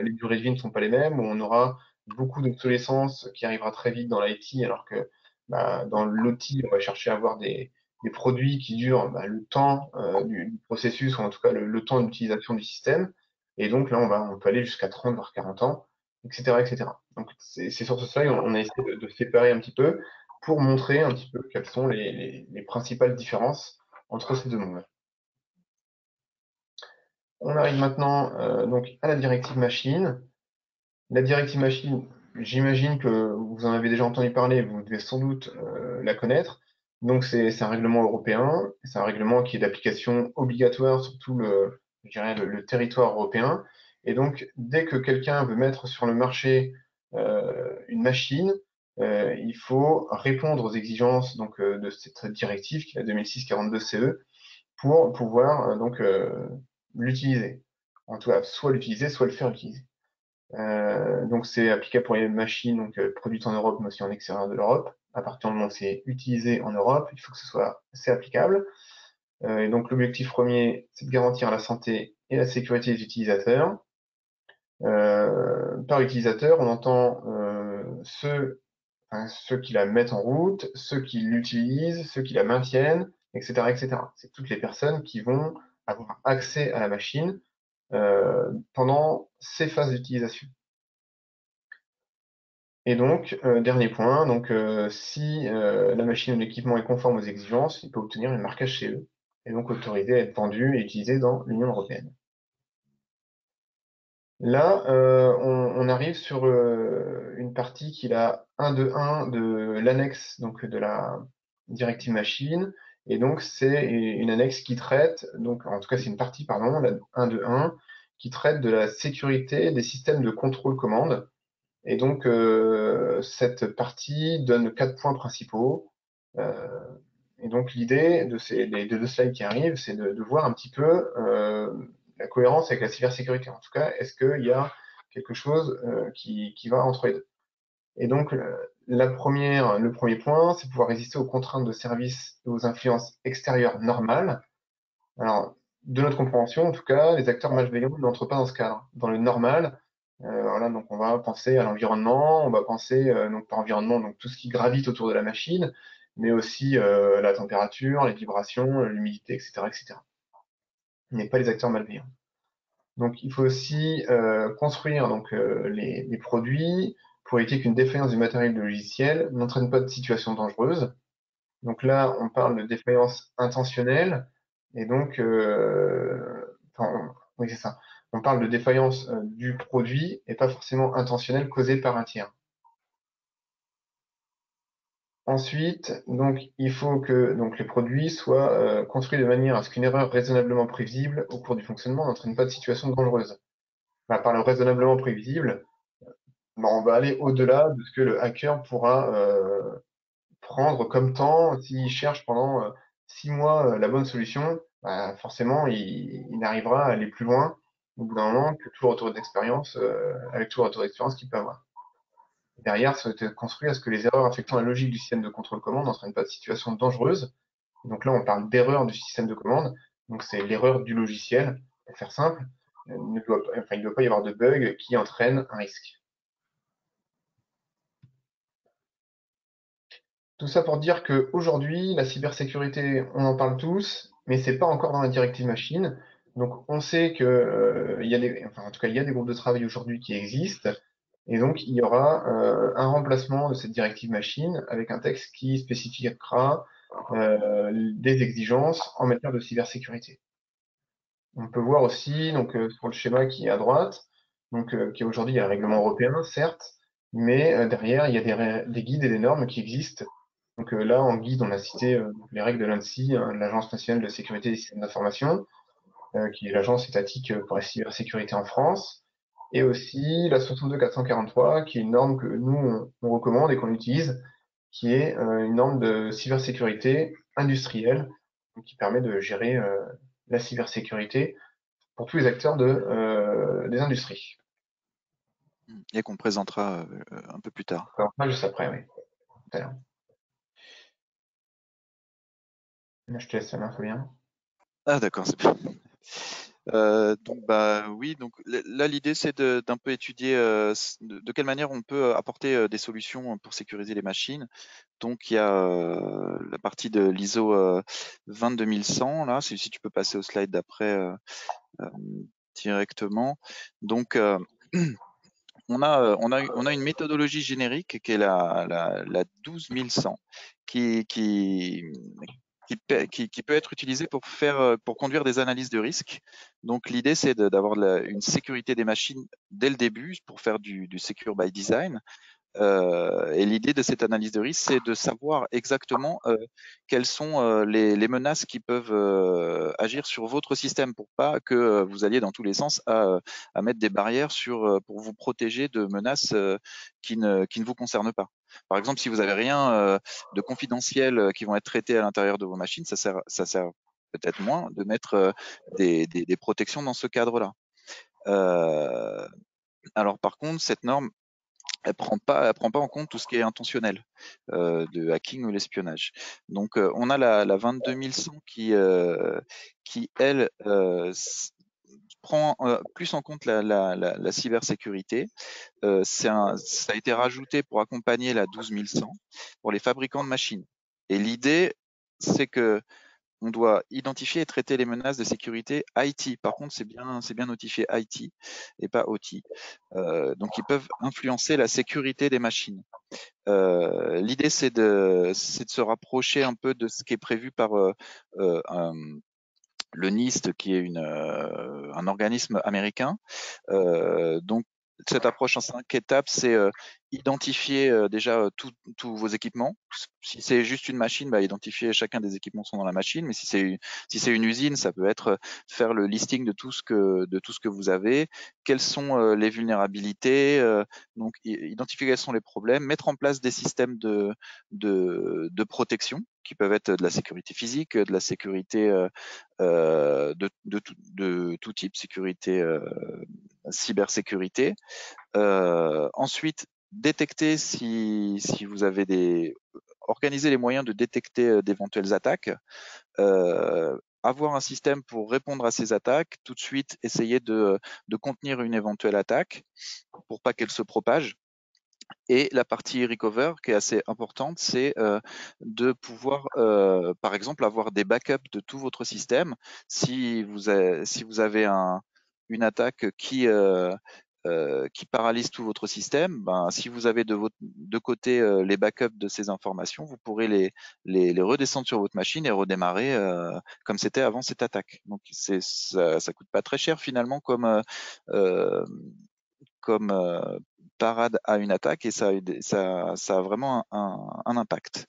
Speaker 3: les durées de vie ne sont pas les mêmes, où on aura beaucoup d'obsolescence qui arrivera très vite dans l'IT, alors que dans l'OT, on va chercher à avoir des produits qui durent le temps du processus, ou en tout cas le temps d'utilisation du système. Et donc là, on peut aller jusqu'à 30, voire 40 ans, etc., etc. Donc c'est sur ce slide, on a essayé de séparer un petit peu pour montrer un petit peu quelles sont les principales différences entre ces deux mondes. On arrive maintenant donc à la directive machine. La directive machine, j'imagine que vous en avez déjà entendu parler, vous devez sans doute la connaître. Donc c'est un règlement européen, c'est un règlement qui est d'application obligatoire sur tout je dirais le territoire européen. Et donc dès que quelqu'un veut mettre sur le marché une machine, il faut répondre aux exigences donc de cette directive qui est la 2006/42/CE pour pouvoir l'utiliser. En tout cas, soit l'utiliser, soit le faire utiliser. Donc c'est applicable pour les machines produites en Europe, mais aussi en extérieur de l'Europe. À partir du moment où c'est utilisé en Europe, il faut que c'est applicable. Et donc l'objectif premier, c'est de garantir la santé et la sécurité des utilisateurs. Par utilisateur, on entend ceux qui la mettent en route, ceux qui l'utilisent, ceux qui la maintiennent, etc., etc. C'est toutes les personnes qui vont avoir accès à la machine pendant ces phases d'utilisation. Et donc, dernier point, si la machine ou l'équipement est conforme aux exigences, il peut obtenir un marquage CE et donc autorisé à être vendu et utilisé dans l'Union européenne. Là, on arrive sur une partie qui est la 1.2.1 de l'annexe de la directive machine. Et donc, c'est une annexe qui traite, donc en tout cas, c'est une partie, pardon, la 1.2.1, qui traite de la sécurité des systèmes de contrôle commande. Et donc, cette partie donne 4 points principaux. Et donc, l'idée des deux slides qui arrivent, c'est de voir un petit peu la cohérence avec la cybersécurité. En tout cas, est-ce qu'il y a quelque chose qui va entre les deux? Et donc, le premier point, c'est pouvoir résister aux contraintes de service et aux influences extérieures normales. Alors, de notre compréhension, en tout cas, les acteurs malveillants n'entrent pas dans ce cadre. Dans le normal, voilà, donc on va penser à l'environnement, on va penser donc par environnement, donc tout ce qui gravite autour de la machine, mais aussi la température, les vibrations, l'humidité, etc., etc. Mais pas les acteurs malveillants. Donc il faut aussi construire les produits pour éviter qu'une défaillance du matériel de logiciel n'entraîne pas de situation dangereuse. Donc là, on parle de défaillance intentionnelle, et donc, oui, c'est ça. On parle de défaillance du produit et pas forcément intentionnelle causée par un tiers. Ensuite, donc, il faut que les produits soient construits de manière à ce qu'une erreur raisonnablement prévisible au cours du fonctionnement n'entraîne pas de situation dangereuse. Par le raisonnablement prévisible, on va aller au-delà de ce que le hacker pourra prendre comme temps s'il cherche pendant 6 mois la bonne solution. Forcément, il n'arrivera à aller plus loin au bout d'un moment que tout le retour d'expérience, avec tout le retour d'expérience qu'il peut avoir. Derrière, ça va être construit à ce que les erreurs affectant la logique du système de contrôle commande n'entraînent pas de situation dangereuse. Donc là, on parle d'erreur du système de commande. Donc c'est l'erreur du logiciel, pour faire simple. Il ne doit pas y avoir de bug qui entraîne un risque. Tout ça pour dire qu'aujourd'hui, la cybersécurité, on en parle tous, mais c'est pas encore dans la directive machine. Donc on sait que il y a en tout cas, il y a des groupes de travail aujourd'hui qui existent, et donc il y aura un remplacement de cette directive machine avec un texte qui spécifiera des exigences en matière de cybersécurité. On peut voir aussi sur le schéma qui est à droite, qui aujourd'hui il y a un règlement européen, certes, mais derrière il y a des guides et des normes qui existent. Donc là, en guide, on a cité les règles de l'ANSSI, l'Agence nationale de sécurité des systèmes d'information, qui est l'agence étatique pour la cybersécurité en France, et aussi la 62443, qui est une norme que nous, on recommande et qu'on utilise, qui est une norme de cybersécurité industrielle, qui permet de gérer la cybersécurité pour tous les acteurs des industries.
Speaker 2: Et qu'on présentera un peu plus tard.
Speaker 3: Alors, juste après, oui. Tout à l'heure. Là, je te laisse la main, Fabien.
Speaker 2: Ah d'accord, c'est bien. Oui, donc là l'idée c'est d'un peu étudier de quelle manière on peut apporter des solutions pour sécuriser les machines. Donc il y a partie de l'ISO 22100. Là, si tu peux passer au slide d'après directement. Donc, on a une méthodologie générique qui est la 12100 qui peut être utilisée pour conduire des analyses de risque. Donc l'idée c'est d'avoir une sécurité des machines dès le début pour faire du secure by design. Et l'idée de cette analyse de risque, c'est de savoir exactement quelles sont les menaces qui peuvent agir sur votre système pour pas que vous alliez dans tous les sens à mettre des barrières pour vous protéger de menaces qui ne vous concernent pas. Par exemple, si vous n'avez rien de confidentiel qui vont être traités à l'intérieur de vos machines, ça sert peut-être moins de mettre des protections dans ce cadre-là. Alors par contre, cette norme, elle prend pas en compte tout ce qui est intentionnel, de hacking ou l'espionnage. Donc, on a la 22100 qui elle, prend plus en compte la cybersécurité. Ça a été rajouté pour accompagner la 12100 pour les fabricants de machines. Et l'idée, c'est que on doit identifier et traiter les menaces de sécurité IT. Par contre, c'est bien notifié IT et pas OT. Donc, ils peuvent influencer la sécurité des machines. L'idée, c'est de se rapprocher un peu de ce qui est prévu par le NIST, qui est un organisme américain. Donc, cette approche en 5 étapes, c'est identifier déjà tous vos équipements. Si c'est juste une machine, identifier chacun des équipements qui sont dans la machine. Mais si c'est une usine, ça peut être faire le listing de tout ce que vous avez. Quelles sont les vulnérabilités, donc identifier quels sont les problèmes, mettre en place des systèmes de protection qui peuvent être de la sécurité physique, de la sécurité de tout type, sécurité, cybersécurité. Ensuite, détecter si vous avez organiser les moyens de détecter d'éventuelles attaques. Avoir un système pour répondre à ces attaques, tout de suite essayer de contenir une éventuelle attaque pour pas qu'elle se propage. Et la partie recover qui est assez importante, c'est de pouvoir, par exemple, avoir des backups de tout votre système. Si vous avez une attaque qui paralyse tout votre système, si vous avez de côté les backups de ces informations, vous pourrez les redescendre sur votre machine et redémarrer comme c'était avant cette attaque. Donc ça coûte pas très cher finalement comme parade à une attaque, et ça a vraiment un impact.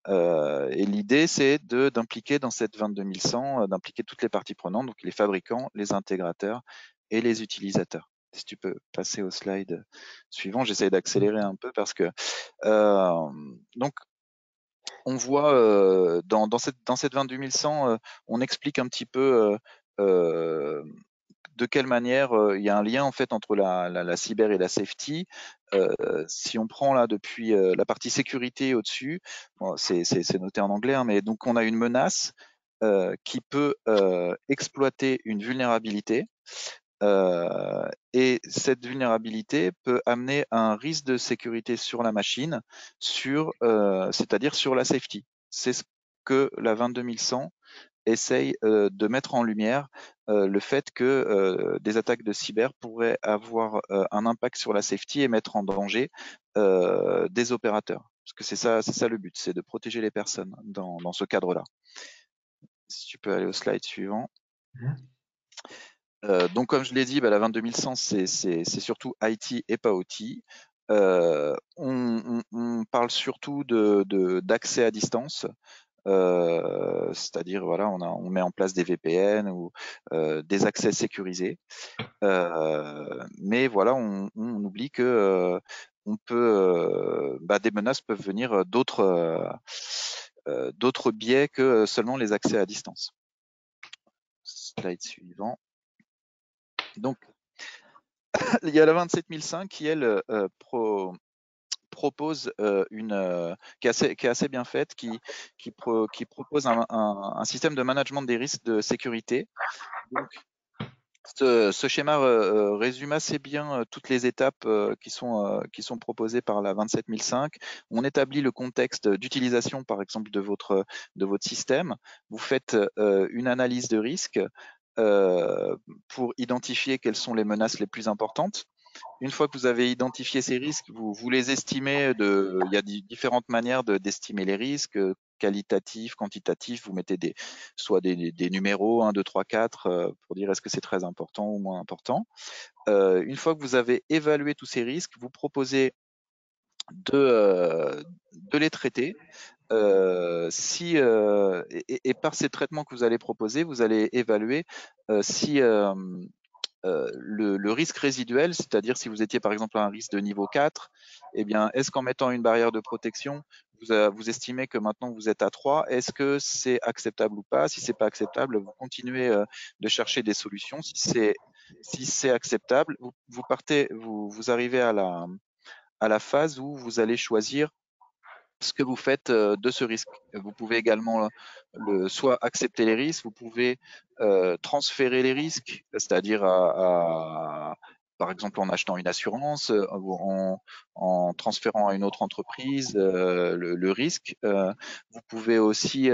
Speaker 2: Et l'idée, c'est d'impliquer dans cette 22100, d'impliquer toutes les parties prenantes, donc les fabricants, les intégrateurs et les utilisateurs. Si tu peux passer au slide suivant, j'essaie d'accélérer un peu parce que donc on voit dans cette 22100, on explique un petit peu de quelle manière il y a un lien en fait entre la cyber et la safety. Si on prend là depuis la partie sécurité au-dessus, bon, c'est noté en anglais, hein, mais donc on a une menace qui peut exploiter une vulnérabilité. Et cette vulnérabilité peut amener un risque de sécurité sur la machine, c'est-à-dire sur la safety. C'est ce que la 22100 essaye de mettre en lumière, le fait que des attaques de cyber pourraient avoir un impact sur la safety et mettre en danger des opérateurs. Parce que c'est ça le but, c'est de protéger les personnes dans ce cadre-là. Si tu peux aller au slide suivant. Donc comme je l'ai dit, la 22100 c'est surtout IT et pas OT. On parle surtout d'accès à distance. C'est-à-dire voilà, on met en place des VPN ou des accès sécurisés. Mais voilà, on oublie que on peut, des menaces peuvent venir d'autres biais que seulement les accès à distance. Slide suivant. Donc, il y a la 27005 qui, elle, propose qui est assez bien faite, qui propose un système de management des risques de sécurité. Donc, Ce schéma résume assez bien toutes les étapes qui sont proposées par la 27005. On établit le contexte d'utilisation, par exemple, de votre système. Vous faites une analyse de risque pour identifier quelles sont les menaces les plus importantes. Une fois que vous avez identifié ces risques, vous les estimez. Il y a différentes manières d'estimer les risques, qualitatifs, quantitatifs. Vous mettez soit des numéros 1, 2, 3, 4 pour dire est-ce que c'est très important ou moins important. Une fois que vous avez évalué tous ces risques, vous proposez de les traiter. Et par ces traitements que vous allez proposer, vous allez évaluer si le risque résiduel, c'est-à-dire si vous étiez par exemple à un risque de niveau 4, eh bien, est-ce qu'en mettant une barrière de protection, vous estimez que maintenant vous êtes à 3, est-ce que c'est acceptable ou pas? Si c'est pas acceptable, vous continuez de chercher des solutions. Si c'est acceptable, vous arrivez à la phase où vous allez choisir ce que vous faites de ce risque. Vous pouvez également soit accepter les risques, vous pouvez transférer les risques, c'est-à-dire par exemple en achetant une assurance, ou en transférant à une autre entreprise le risque. Vous pouvez aussi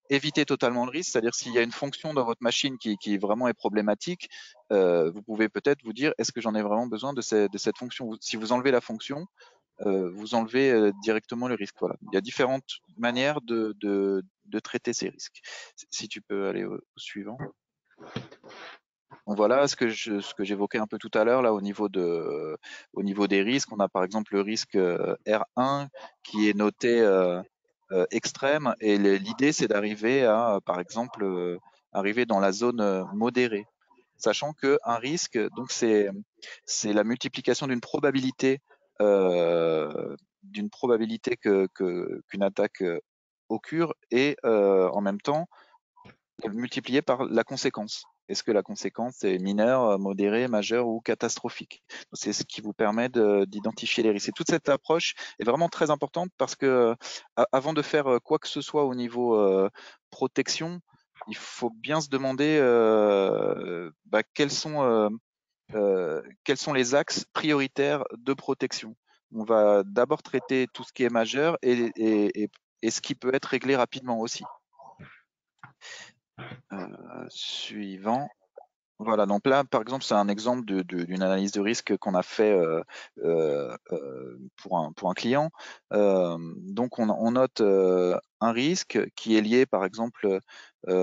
Speaker 2: éviter totalement le risque, c'est-à-dire s'il y a une fonction dans votre machine qui vraiment est problématique, vous pouvez peut-être vous dire est-ce que j'en ai vraiment besoin de cette fonction? Si vous enlevez la fonction, vous enlevez directement le risque. Voilà. Il y a différentes manières de traiter ces risques. Si tu peux aller au suivant. Donc voilà ce que j'évoquais un peu tout à l'heure là au niveau des risques. On a par exemple le risque R1 qui est noté extrême, et l'idée c'est d'arriver à par exemple arriver dans la zone modérée, sachant que un risque, donc c'est la multiplication d'une probabilité qu'une attaque occure, et en même temps multiplié par la conséquence. Est-ce que la conséquence est mineure, modérée, majeure ou catastrophique? C'est ce qui vous permet d'identifier les risques. Et toute cette approche est vraiment très importante parce que avant de faire quoi que ce soit au niveau protection, il faut bien se demander quels sont les axes prioritaires de protection. On va d'abord traiter tout ce qui est majeur et ce qui peut être réglé rapidement aussi. Suivant. Voilà, donc là, par exemple, c'est un exemple d'une analyse de risque qu'on a fait pour un client. Donc, on note un risque qui est lié, par exemple, pour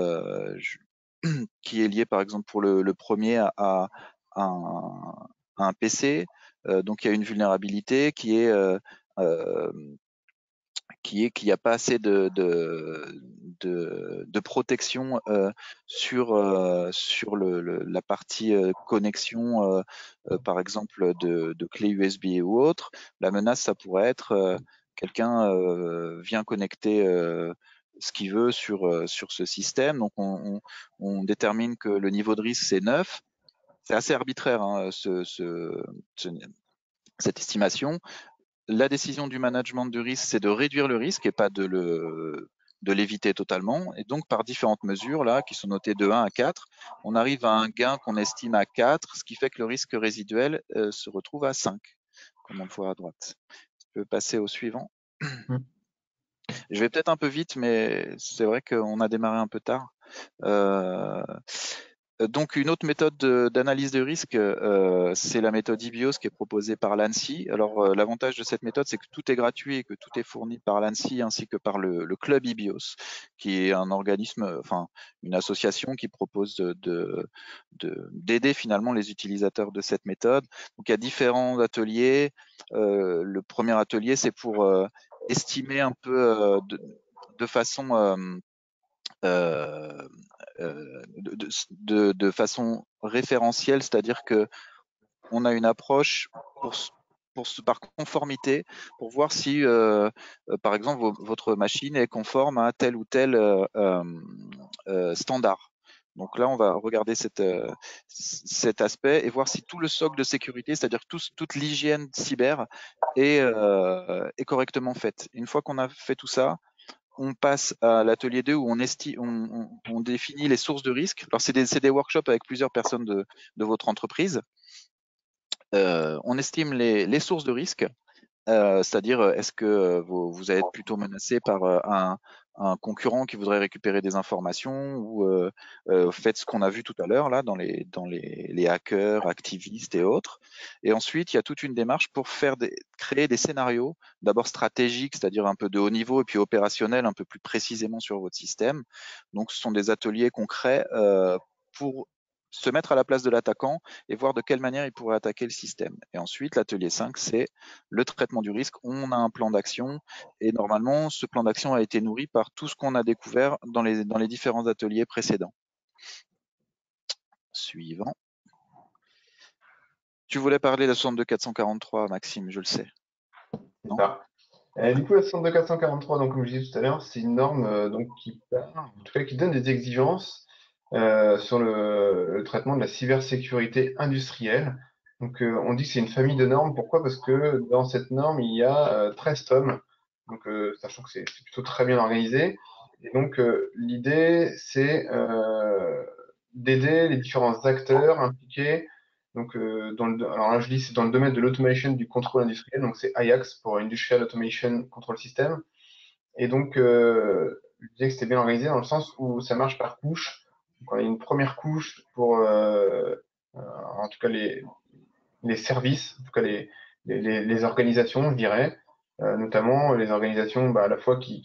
Speaker 2: le premier à un PC. Donc, il y a une vulnérabilité qui est qu'il n'y a pas assez de protection sur la partie connexion, par exemple de clés USB ou autre. La menace, ça pourrait être quelqu'un vient connecter ce qu'il veut sur ce système. Donc on détermine que le niveau de risque c'est 9. C'est assez arbitraire hein, cette estimation. La décision du management du risque, c'est de réduire le risque et pas de l'éviter totalement. Et donc, par différentes mesures, là, qui sont notées de 1 à 4, on arrive à un gain qu'on estime à 4, ce qui fait que le risque résiduel se retrouve à 5, comme on le voit à droite. Je peux passer au suivant. Je vais peut-être un peu vite, mais c'est vrai qu'on a démarré un peu tard. Donc une autre méthode d'analyse de risque, c'est la méthode IBIOS qui est proposée par l'ANSSI. Alors l'avantage de cette méthode, c'est que tout est gratuit et que tout est fourni par l'ANSSI ainsi que par le club IBIOS, qui est un organisme, enfin une association qui propose d'aider finalement les utilisateurs de cette méthode. Donc il y a différents ateliers. Le premier atelier, c'est pour estimer un peu de façon de façon référentielle, c'est-à-dire que on a une approche par conformité, pour voir si, par exemple, votre machine est conforme à tel ou tel standard. Donc là, on va regarder cet aspect et voir si tout le socle de sécurité, c'est-à-dire toute l'hygiène cyber est correctement faite. Une fois qu'on a fait tout ça, on passe à l'atelier 2 où on définit les sources de risque. Alors, c'est des workshops avec plusieurs personnes de votre entreprise. On estime les sources de risque, c'est-à-dire est-ce que vous allez être plutôt menacé par un concurrent qui voudrait récupérer des informations ou faites ce qu'on a vu tout à l'heure là dans les hackers, activistes et autres. Et ensuite, il y a toute une démarche pour créer des scénarios, d'abord stratégiques, c'est-à-dire un peu de haut niveau, et puis opérationnels, un peu plus précisément sur votre système. Donc, ce sont des ateliers concrets pour se mettre à la place de l'attaquant et voir de quelle manière il pourrait attaquer le système. Et ensuite, l'atelier 5, c'est le traitement du risque. On a un plan d'action et normalement, ce plan d'action a été nourri par tout ce qu'on a découvert dans les différents ateliers précédents. Suivant. Tu voulais parler de la 62443, Maxime, je le sais.
Speaker 3: C'est ça. Du coup, la 62443, donc, comme je disais tout à l'heure, c'est une norme donc, en tout cas, qui donne des exigences sur le traitement de la cybersécurité industrielle. Donc, on dit que c'est une famille de normes. Pourquoi? Parce que dans cette norme, il y a 13 tomes. Donc, sachant que c'est plutôt très bien organisé. Et donc, l'idée, c'est d'aider les différents acteurs impliqués. Donc, alors là, je dis, c'est dans le domaine de l'automation du contrôle industriel. Donc, c'est IACS pour Industrial Automation Control System. Et donc, je disais que c'était bien organisé dans le sens où ça marche par couche. Donc, on a une première couche pour, en tout cas, les services, en tout cas, les organisations, je dirais, notamment les organisations à la fois qui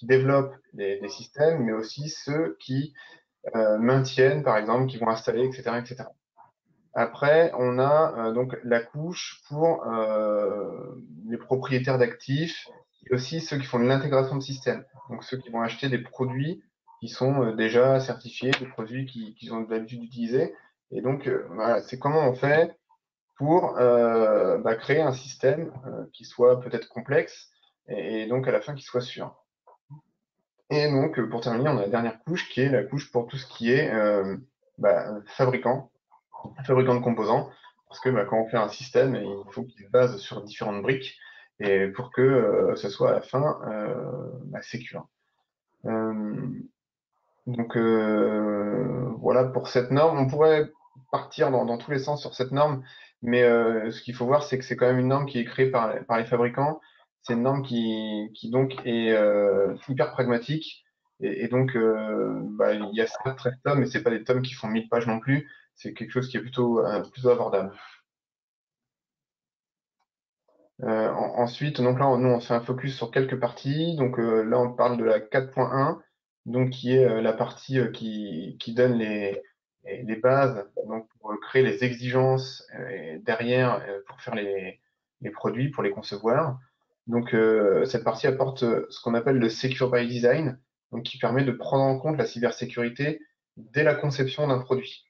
Speaker 3: développent des systèmes, mais aussi ceux qui maintiennent, par exemple, qui vont installer, etc., etc. Après, on a donc la couche pour les propriétaires d'actifs et aussi ceux qui font de l'intégration de système. Donc ceux qui vont acheter des produits qui sont déjà certifiés, des produits qu'ils ont l'habitude d'utiliser. Et donc, voilà, c'est comment on fait pour créer un système qui soit peut-être complexe et donc à la fin qui soit sûr. Et donc, pour terminer, on a la dernière couche qui est la couche pour tout ce qui est fabricant de composants, parce que quand on fait un système, il faut qu'il se base sur différentes briques, et pour que ce soit à la fin sécure. Donc voilà pour cette norme. On pourrait partir dans tous les sens sur cette norme, mais ce qu'il faut voir, c'est que c'est quand même une norme qui est créée par les fabricants. C'est une norme qui donc est hyper pragmatique. Et donc, il y a certes 13 tomes, mais c'est pas des tomes qui font 1000 pages non plus. C'est quelque chose qui est plutôt abordable. Ensuite, donc là, nous, on fait un focus sur quelques parties. Donc là, on parle de la 4.1, donc qui est la partie qui donne les bases donc pour créer les exigences derrière pour faire les produits, pour les concevoir. Donc cette partie apporte ce qu'on appelle le Secure by Design, donc qui permet de prendre en compte la cybersécurité dès la conception d'un produit.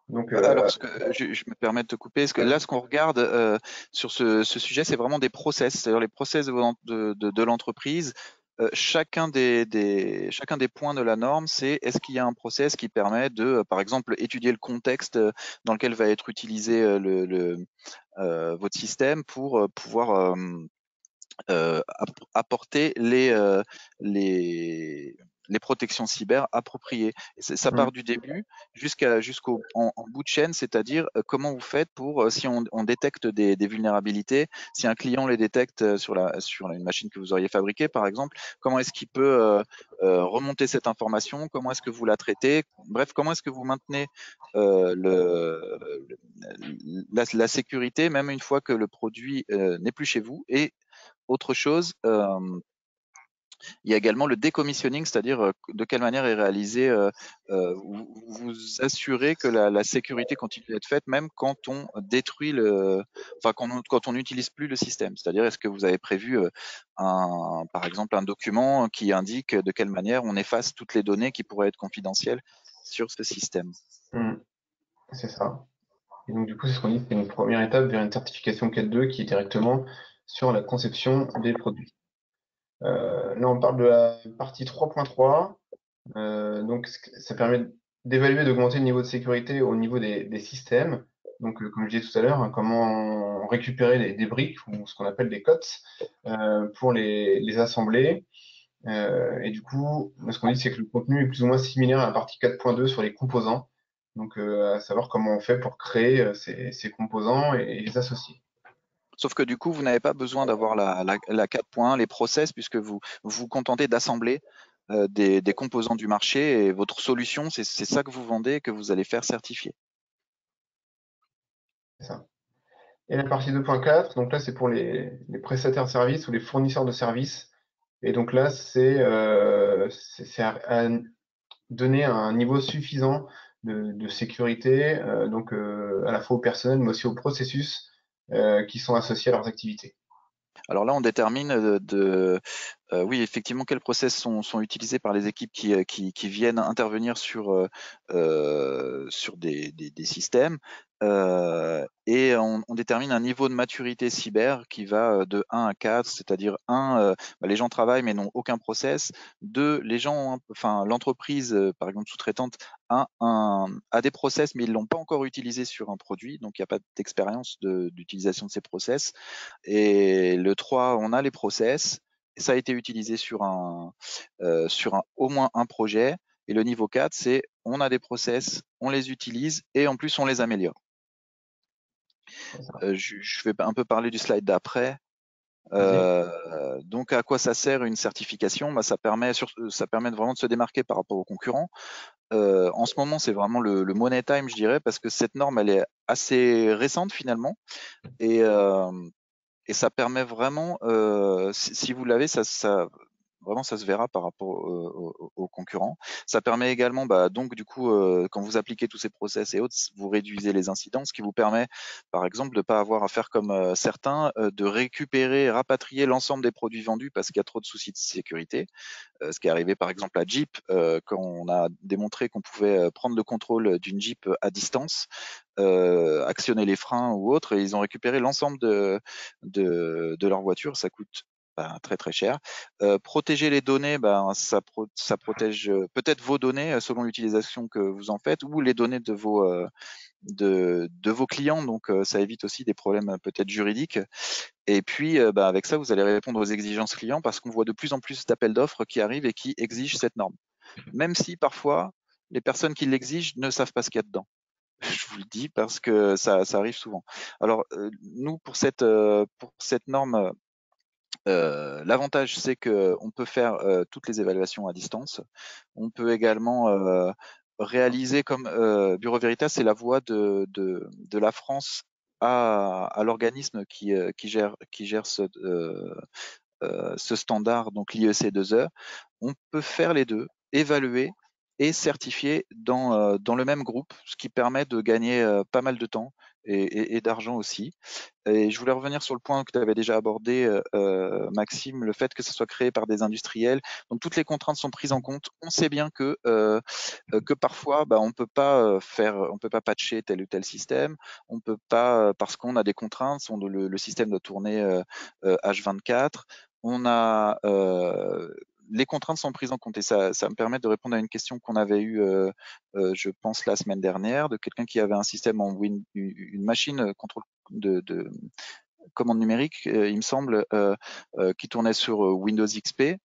Speaker 3: Donc,
Speaker 2: Alors, je me permets de te couper, parce que là, ce qu'on regarde sur ce sujet, c'est vraiment des process, c'est-à-dire les process de l'entreprise. Chacun des points de la norme, c'est est-ce qu'il y a un process qui permet de, par exemple, étudier le contexte dans lequel va être utilisé votre système pour pouvoir apporter les protections cyber appropriées. Ça part du début jusqu'au en bout de chaîne, c'est-à-dire comment vous faites pour, si on détecte des vulnérabilités, si un client les détecte sur une machine que vous auriez fabriquée, par exemple, comment est-ce qu'il peut remonter cette information, comment est-ce que vous la traitez, bref, comment est-ce que vous maintenez la sécurité, même une fois que le produit n'est plus chez vous. Et autre chose, il y a également le decommissioning, c'est-à-dire de quelle manière est réalisé, vous assurez que la sécurité continue d'être faite même quand on détruit quand on n'utilise plus le système. C'est-à-dire, est-ce que vous avez prévu par exemple un document qui indique de quelle manière on efface toutes les données qui pourraient être confidentielles sur ce système?
Speaker 3: C'est ça. Et donc, du coup, c'est ce qu'on dit, c'est une première étape vers une certification CAT 2 qui est directement sur la conception des produits. Là, on parle de la partie 3.3. Donc, ça permet d'évaluer, d'augmenter le niveau de sécurité au niveau des systèmes. Donc, comme je disais tout à l'heure, comment récupérer des briques ou ce qu'on appelle des COTS pour les assembler. Et du coup, ce qu'on dit, c'est que le contenu est plus ou moins similaire à la partie 4.2 sur les composants. Donc, à savoir comment on fait pour créer ces composants et les associer.
Speaker 2: Sauf que du coup, vous n'avez pas besoin d'avoir la 4.1, les process, puisque vous vous contentez d'assembler des composants du marché et votre solution, c'est ça que vous vendez et que vous allez faire certifier.
Speaker 3: C'est ça. Et la partie 2.4, donc là, c'est pour les prestataires de services ou les fournisseurs de services. Et donc là, c'est à donner un niveau suffisant de sécurité, donc à la fois au personnel, mais aussi aux processus qui sont associés à leurs activités.
Speaker 2: Alors là, on détermine oui, effectivement, quels process sont utilisés par les équipes qui viennent intervenir sur des systèmes. Et on détermine un niveau de maturité cyber qui va de 1 à 4, c'est-à-dire 1, les gens travaillent mais n'ont aucun process. 2, les gens, enfin l'entreprise, par exemple sous-traitante, a des process mais ils l'ont pas encore utilisé sur un produit, donc il n'y a pas d'expérience d'utilisation de ces process. Et le 3, on a les process. Et ça a été utilisé sur au moins un projet. Et le niveau 4, c'est on a des process, on les utilise et en plus on les améliore. Je vais un peu parler du slide d'après. Donc à quoi ça sert une certification? Ça permet vraiment de se démarquer par rapport aux concurrents. En ce moment, c'est vraiment le money time, je dirais, parce que cette norme, elle est assez récente finalement. Et ça permet vraiment, si vous l'avez, vraiment ça se verra par rapport aux concurrents. Ça permet également, donc du coup, quand vous appliquez tous ces process et autres, vous réduisez les incidents, ce qui vous permet, par exemple, de ne pas avoir à faire comme certains, de récupérer, rapatrier l'ensemble des produits vendus parce qu'il y a trop de soucis de sécurité. Ce qui est arrivé par exemple à Jeep, quand on a démontré qu'on pouvait prendre le contrôle d'une Jeep à distance, actionner les freins ou autre, et ils ont récupéré l'ensemble de leur voiture. Ça coûte très très cher. Protéger les données, ça protège peut-être vos données selon l'utilisation que vous en faites ou les données de vos clients. Donc ça évite aussi des problèmes peut-être juridiques. Et puis avec ça, vous allez répondre aux exigences clients parce qu'on voit de plus en plus d'appels d'offres qui arrivent et qui exigent cette norme. Même si parfois, les personnes qui l'exigent ne savent pas ce qu'il y a dedans. Je vous le dis parce que ça arrive souvent. Alors, nous, pour cette norme, l'avantage, c'est qu'on peut faire toutes les évaluations à distance. On peut également réaliser comme Bureau Veritas, c'est la voie de la France à l'organisme qui gère ce standard, donc l'IEC2E. On peut faire les deux, évaluer et certifier dans le même groupe, ce qui permet de gagner pas mal de temps et d'argent aussi. Et je voulais revenir sur le point que tu avais déjà abordé, Maxime, le fait que ça soit créé par des industriels. Donc toutes les contraintes sont prises en compte. On sait bien que parfois, on peut pas patcher tel ou tel système. On peut pas parce qu'on a des contraintes. Le système doit tourner H24. On a les contraintes sont prises en compte et ça me permet de répondre à une question qu'on avait eue, je pense la semaine dernière, de quelqu'un qui avait un système une machine contrôle de commande numérique, il me semble, qui tournait sur Windows XP.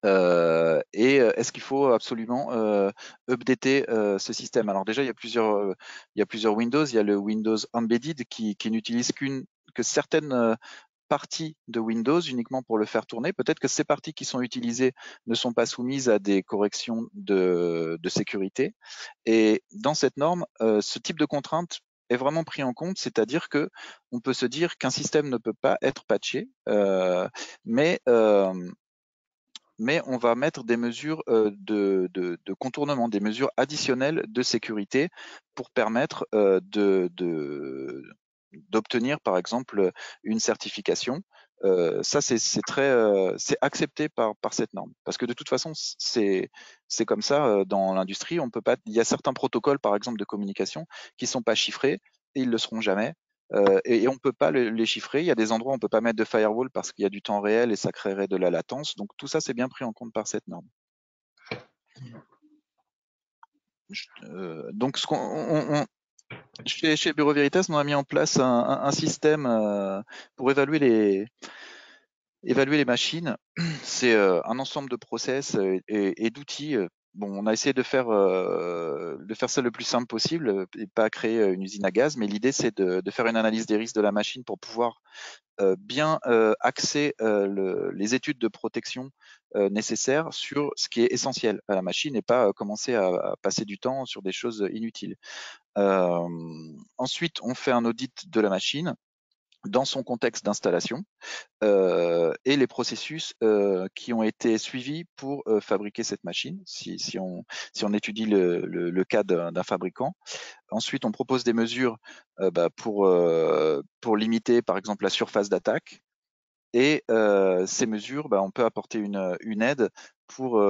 Speaker 2: Et est-ce qu'il faut absolument updater ce système? Alors déjà, il y a plusieurs Windows. Il y a le Windows Embedded qui n'utilise que certaines parties de Windows uniquement pour le faire tourner. Peut-être que ces parties qui sont utilisées ne sont pas soumises à des corrections de sécurité. Et dans cette norme, ce type de contrainte est vraiment pris en compte, c'est-à-dire que on peut se dire qu'un système ne peut pas être patché, mais on va mettre des mesures de contournement, des mesures additionnelles de sécurité pour permettre d'obtenir, par exemple, une certification. Ça, c'est accepté par cette norme. Parce que de toute façon, c'est comme ça dans l'industrie. On peut pas. Il y a certains protocoles, par exemple, de communication qui sont pas chiffrés et ils le seront jamais. Et on ne peut pas les chiffrer. Il y a des endroits où on ne peut pas mettre de firewall parce qu'il y a du temps réel et ça créerait de la latence. Donc tout ça, c'est bien pris en compte par cette norme. Donc chez Bureau Veritas, on a mis en place un système pour évaluer Évaluer les machines, c'est un ensemble de process et d'outils. Bon, on a essayé de faire ça le plus simple possible et pas créer une usine à gaz, mais l'idée c'est de faire une analyse des risques de la machine pour pouvoir bien axer les études de protection nécessaires sur ce qui est essentiel à la machine et pas commencer à passer du temps sur des choses inutiles. Ensuite, on fait un audit de la machine dans son contexte d'installation et les processus qui ont été suivis pour fabriquer cette machine, si on étudie le cas d'un fabricant. Ensuite, on propose des mesures pour limiter, par exemple, la surface d'attaque. Et ces mesures, on peut apporter une aide pour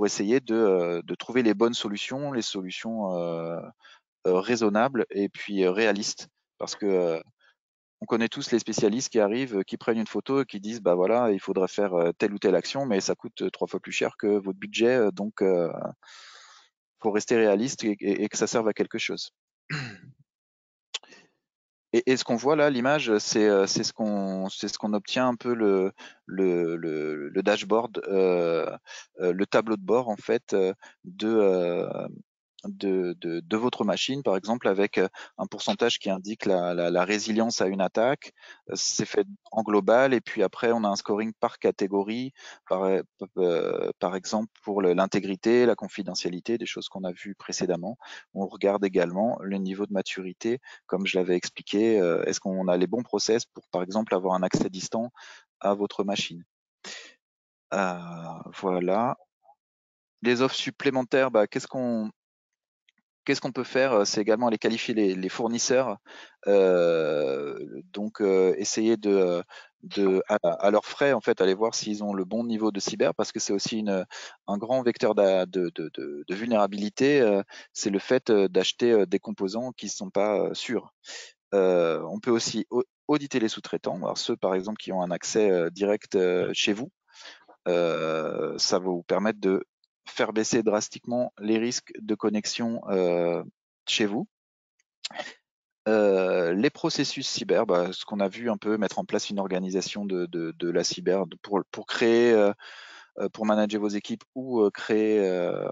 Speaker 2: essayer de trouver les bonnes solutions, les solutions raisonnables et puis réalistes. Parce que on connaît tous les spécialistes qui arrivent, qui prennent une photo et qui disent bah voilà, il faudrait faire telle ou telle action, mais ça coûte 3 fois plus cher que votre budget, donc faut rester réaliste et que ça serve à quelque chose. Et ce qu'on voit là, l'image, c'est ce qu'on obtient un peu le dashboard, le tableau de bord en fait de votre machine, par exemple, avec un pourcentage qui indique la résilience à une attaque. C'est fait en global et puis après, on a un scoring par catégorie, par exemple pour l'intégrité, la confidentialité, des choses qu'on a vues précédemment. On regarde également le niveau de maturité, comme je l'avais expliqué. Est-ce qu'on a les bons process pour, par exemple, avoir un accès distant à votre machine? Voilà. Les offres supplémentaires, qu'est-ce qu'on peut faire? C'est également aller qualifier les fournisseurs, donc essayer à leurs frais en fait, aller voir s'ils ont le bon niveau de cyber, parce que c'est aussi un grand vecteur de vulnérabilité. C'est le fait d'acheter des composants qui ne sont pas sûrs. On peut aussi auditer les sous-traitants, alors ceux par exemple qui ont un accès direct chez vous. Ça va vous permettre de faire baisser drastiquement les risques de connexion chez vous. Les processus cyber, ce qu'on a vu un peu, mettre en place une organisation de la cyber pour créer, pour manager vos équipes ou créer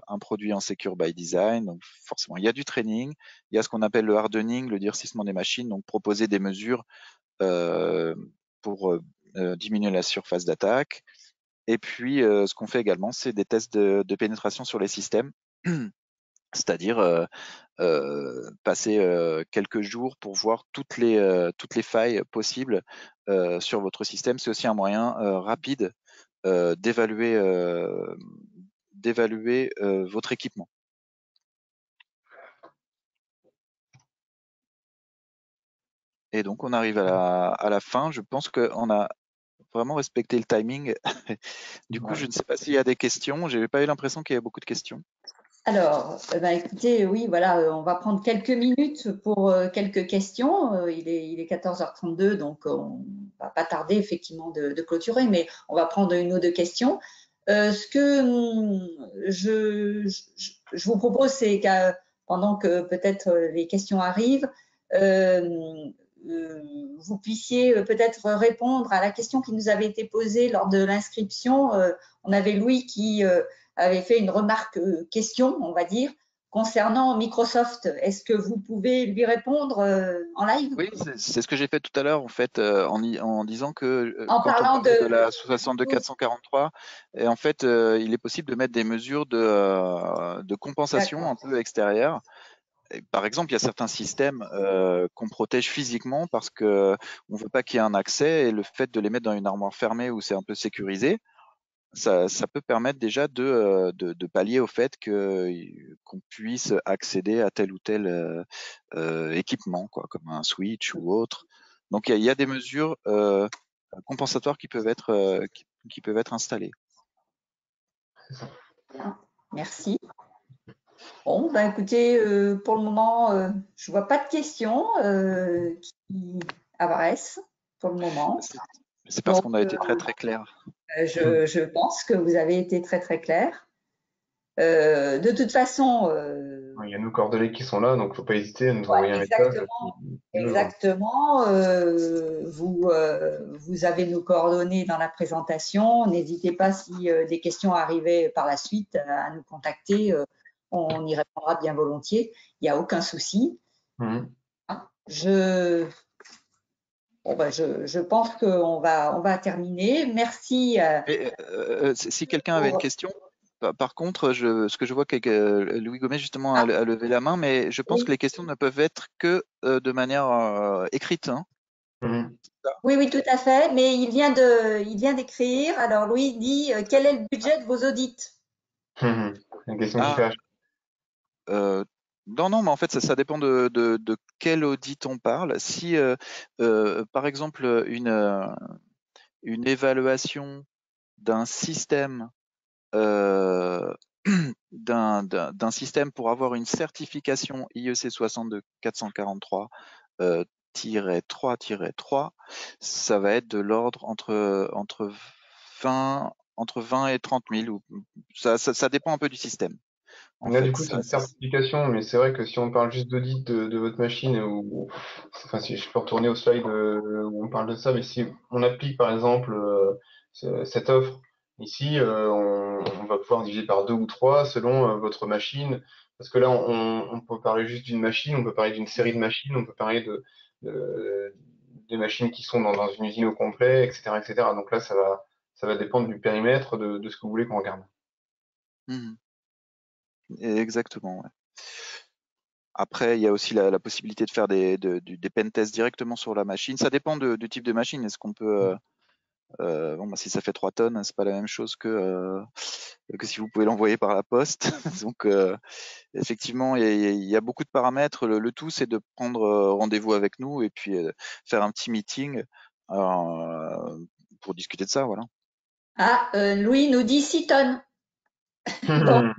Speaker 2: un produit en secure by design. Donc forcément, il y a du training, il y a ce qu'on appelle le hardening, le durcissement des machines, donc proposer des mesures pour diminuer la surface d'attaque. Et puis, ce qu'on fait également, c'est des tests de pénétration sur les systèmes, c'est-à-dire passer quelques jours pour voir toutes les failles possibles sur votre système. C'est aussi un moyen rapide d'évaluer votre équipement. Et donc, on arrive à la fin. Je pense qu'on a vraiment respecté le timing. Du coup, je ne sais pas s'il y a des questions. Je n'avais pas eu l'impression qu'il y avait beaucoup de questions.
Speaker 1: Alors, écoutez, oui, voilà, on va prendre quelques minutes pour quelques questions. Il est 14h32, donc on ne va pas tarder effectivement de clôturer, mais on va prendre une ou deux questions. Ce que je vous propose, c'est que pendant que peut-être les questions arrivent, vous puissiez peut-être répondre à la question qui nous avait été posée lors de l'inscription. On avait Louis qui avait fait une remarque question, on va dire, concernant Microsoft. Est-ce que vous pouvez lui répondre en live?
Speaker 2: Oui, c'est ce que j'ai fait tout à l'heure, en fait, en disant que
Speaker 1: En
Speaker 2: quand on
Speaker 1: parlant
Speaker 2: parlait de
Speaker 1: de…
Speaker 2: la 62443, et en fait, il est possible de mettre des mesures de compensation un peu extérieures. Et par exemple, il y a certains systèmes qu'on protège physiquement parce que on veut pas qu'il y ait un accès, et le fait de les mettre dans une armoire fermée où c'est un peu sécurisé, ça peut permettre déjà de pallier au fait qu'on puisse accéder à tel ou tel équipement, quoi, comme un switch ou autre. Donc il y a des mesures compensatoires qui peuvent être installées.
Speaker 1: Merci. Bon, écoutez, pour le moment, je ne vois pas de questions qui apparaissent pour le moment.
Speaker 2: C'est parce
Speaker 1: Donc,
Speaker 2: qu'on a été très très clair.
Speaker 1: Je pense que vous avez été très très clair. De toute façon,
Speaker 3: Il y a nos coordonnées qui sont là, donc il ne faut pas hésiter à nous
Speaker 1: Ouais,
Speaker 3: envoyer un message.
Speaker 1: exactement. Vous avez nos coordonnées dans la présentation. N'hésitez pas si des questions arrivaient par la suite à nous contacter. On y répondra bien volontiers. Il n'y a aucun souci. Je pense qu'on va terminer. Merci.
Speaker 2: Si quelqu'un avait une question, par contre, ce que je vois que Louis Gomez justement a levé la main, mais je pense que les questions ne peuvent être que de manière écrite. Hein.
Speaker 1: Oui, tout à fait. Mais il vient d'écrire. Alors Louis dit quel est le budget de vos audits?
Speaker 3: Une question qui fait.
Speaker 2: Non, mais en fait, ça dépend de quel audit on parle. Si, par exemple, une évaluation d'un système d'un système pour avoir une certification IEC 62443 -3-3, ça va être de l'ordre entre 20 et 30 000. Ça dépend un peu du système.
Speaker 3: Là, du coup, c'est une certification, mais c'est vrai que si on parle juste d'audit de votre machine, enfin, si je peux retourner au slide où on parle de ça, mais si on applique par exemple cette offre ici, on va pouvoir diviser par 2 ou 3 selon votre machine, parce que là, on peut parler juste d'une machine, on peut parler d'une série de machines, on peut parler des machines qui sont dans une usine au complet, etc., etc. Donc là, ça va dépendre du périmètre de ce que vous voulez qu'on regarde.
Speaker 2: Exactement, ouais. Après, il y a aussi la possibilité de faire des pentests directement sur la machine. Ça dépend du type de machine. Est-ce qu'on peut... si ça fait 3 tonnes, c'est pas la même chose que si vous pouvez l'envoyer par la poste. Donc, effectivement, il y a beaucoup de paramètres. Le tout, c'est de prendre rendez-vous avec nous et puis faire un petit meeting pour discuter de ça, voilà.
Speaker 1: Louis nous dit 6 tonnes.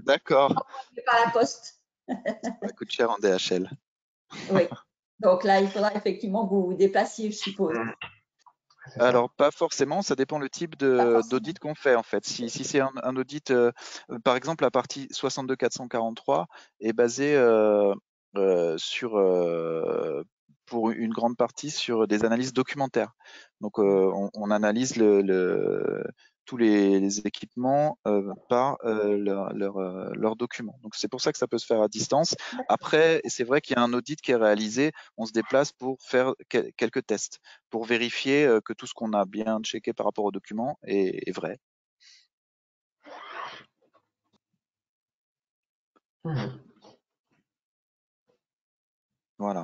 Speaker 2: D'accord.
Speaker 1: Par la poste.
Speaker 2: Ça coûte cher en DHL.
Speaker 1: Oui. Donc là, il faudra effectivement que vous vous déplaciez, je suppose.
Speaker 2: Alors, pas forcément, ça dépend le type d'audit qu'on fait en fait. Si c'est un audit, par exemple, la partie 62443 est basée pour une grande partie sur des analyses documentaires. Donc, on analyse tous les équipements par leurs documents. Donc, c'est pour ça que ça peut se faire à distance. Après, c'est vrai qu'il y a un audit qui est réalisé, on se déplace pour faire quelques tests, pour vérifier que tout ce qu'on a bien checké par rapport aux documents est vrai. Voilà.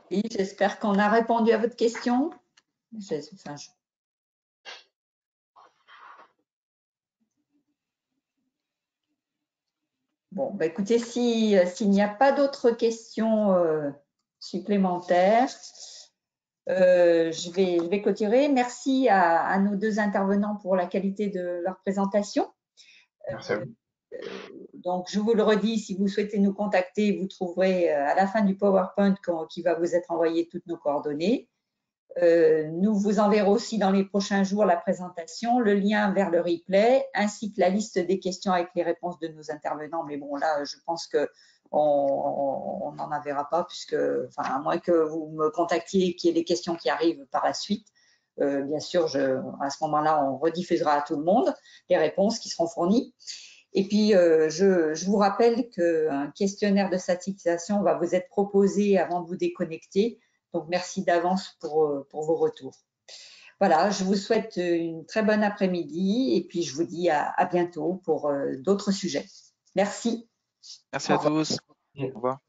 Speaker 1: Oui, j'espère qu'on a répondu à votre question. Bon, écoutez, s'il n'y a pas d'autres questions supplémentaires, je vais clôturer. Merci à nos 2 intervenants pour la qualité de leur présentation.
Speaker 3: Merci à vous.
Speaker 1: Donc, je vous le redis, si vous souhaitez nous contacter, vous trouverez à la fin du PowerPoint qui va vous être envoyé toutes nos coordonnées. Nous vous enverrons aussi dans les prochains jours la présentation, le lien vers le replay, ainsi que la liste des questions avec les réponses de nos intervenants. Mais bon, là, je pense qu'on n'en verra pas, puisque, enfin, à moins que vous me contactiez et qu'il y ait des questions qui arrivent par la suite. Bien sûr, à ce moment-là, on rediffusera à tout le monde les réponses qui seront fournies. Et puis, je vous rappelle qu'un questionnaire de satisfaction va vous être proposé avant de vous déconnecter. Donc, merci d'avance pour vos retours. Voilà, je vous souhaite une très bonne après-midi et puis je vous dis à bientôt pour d'autres sujets. Merci.
Speaker 2: Merci à tous.
Speaker 3: Au revoir.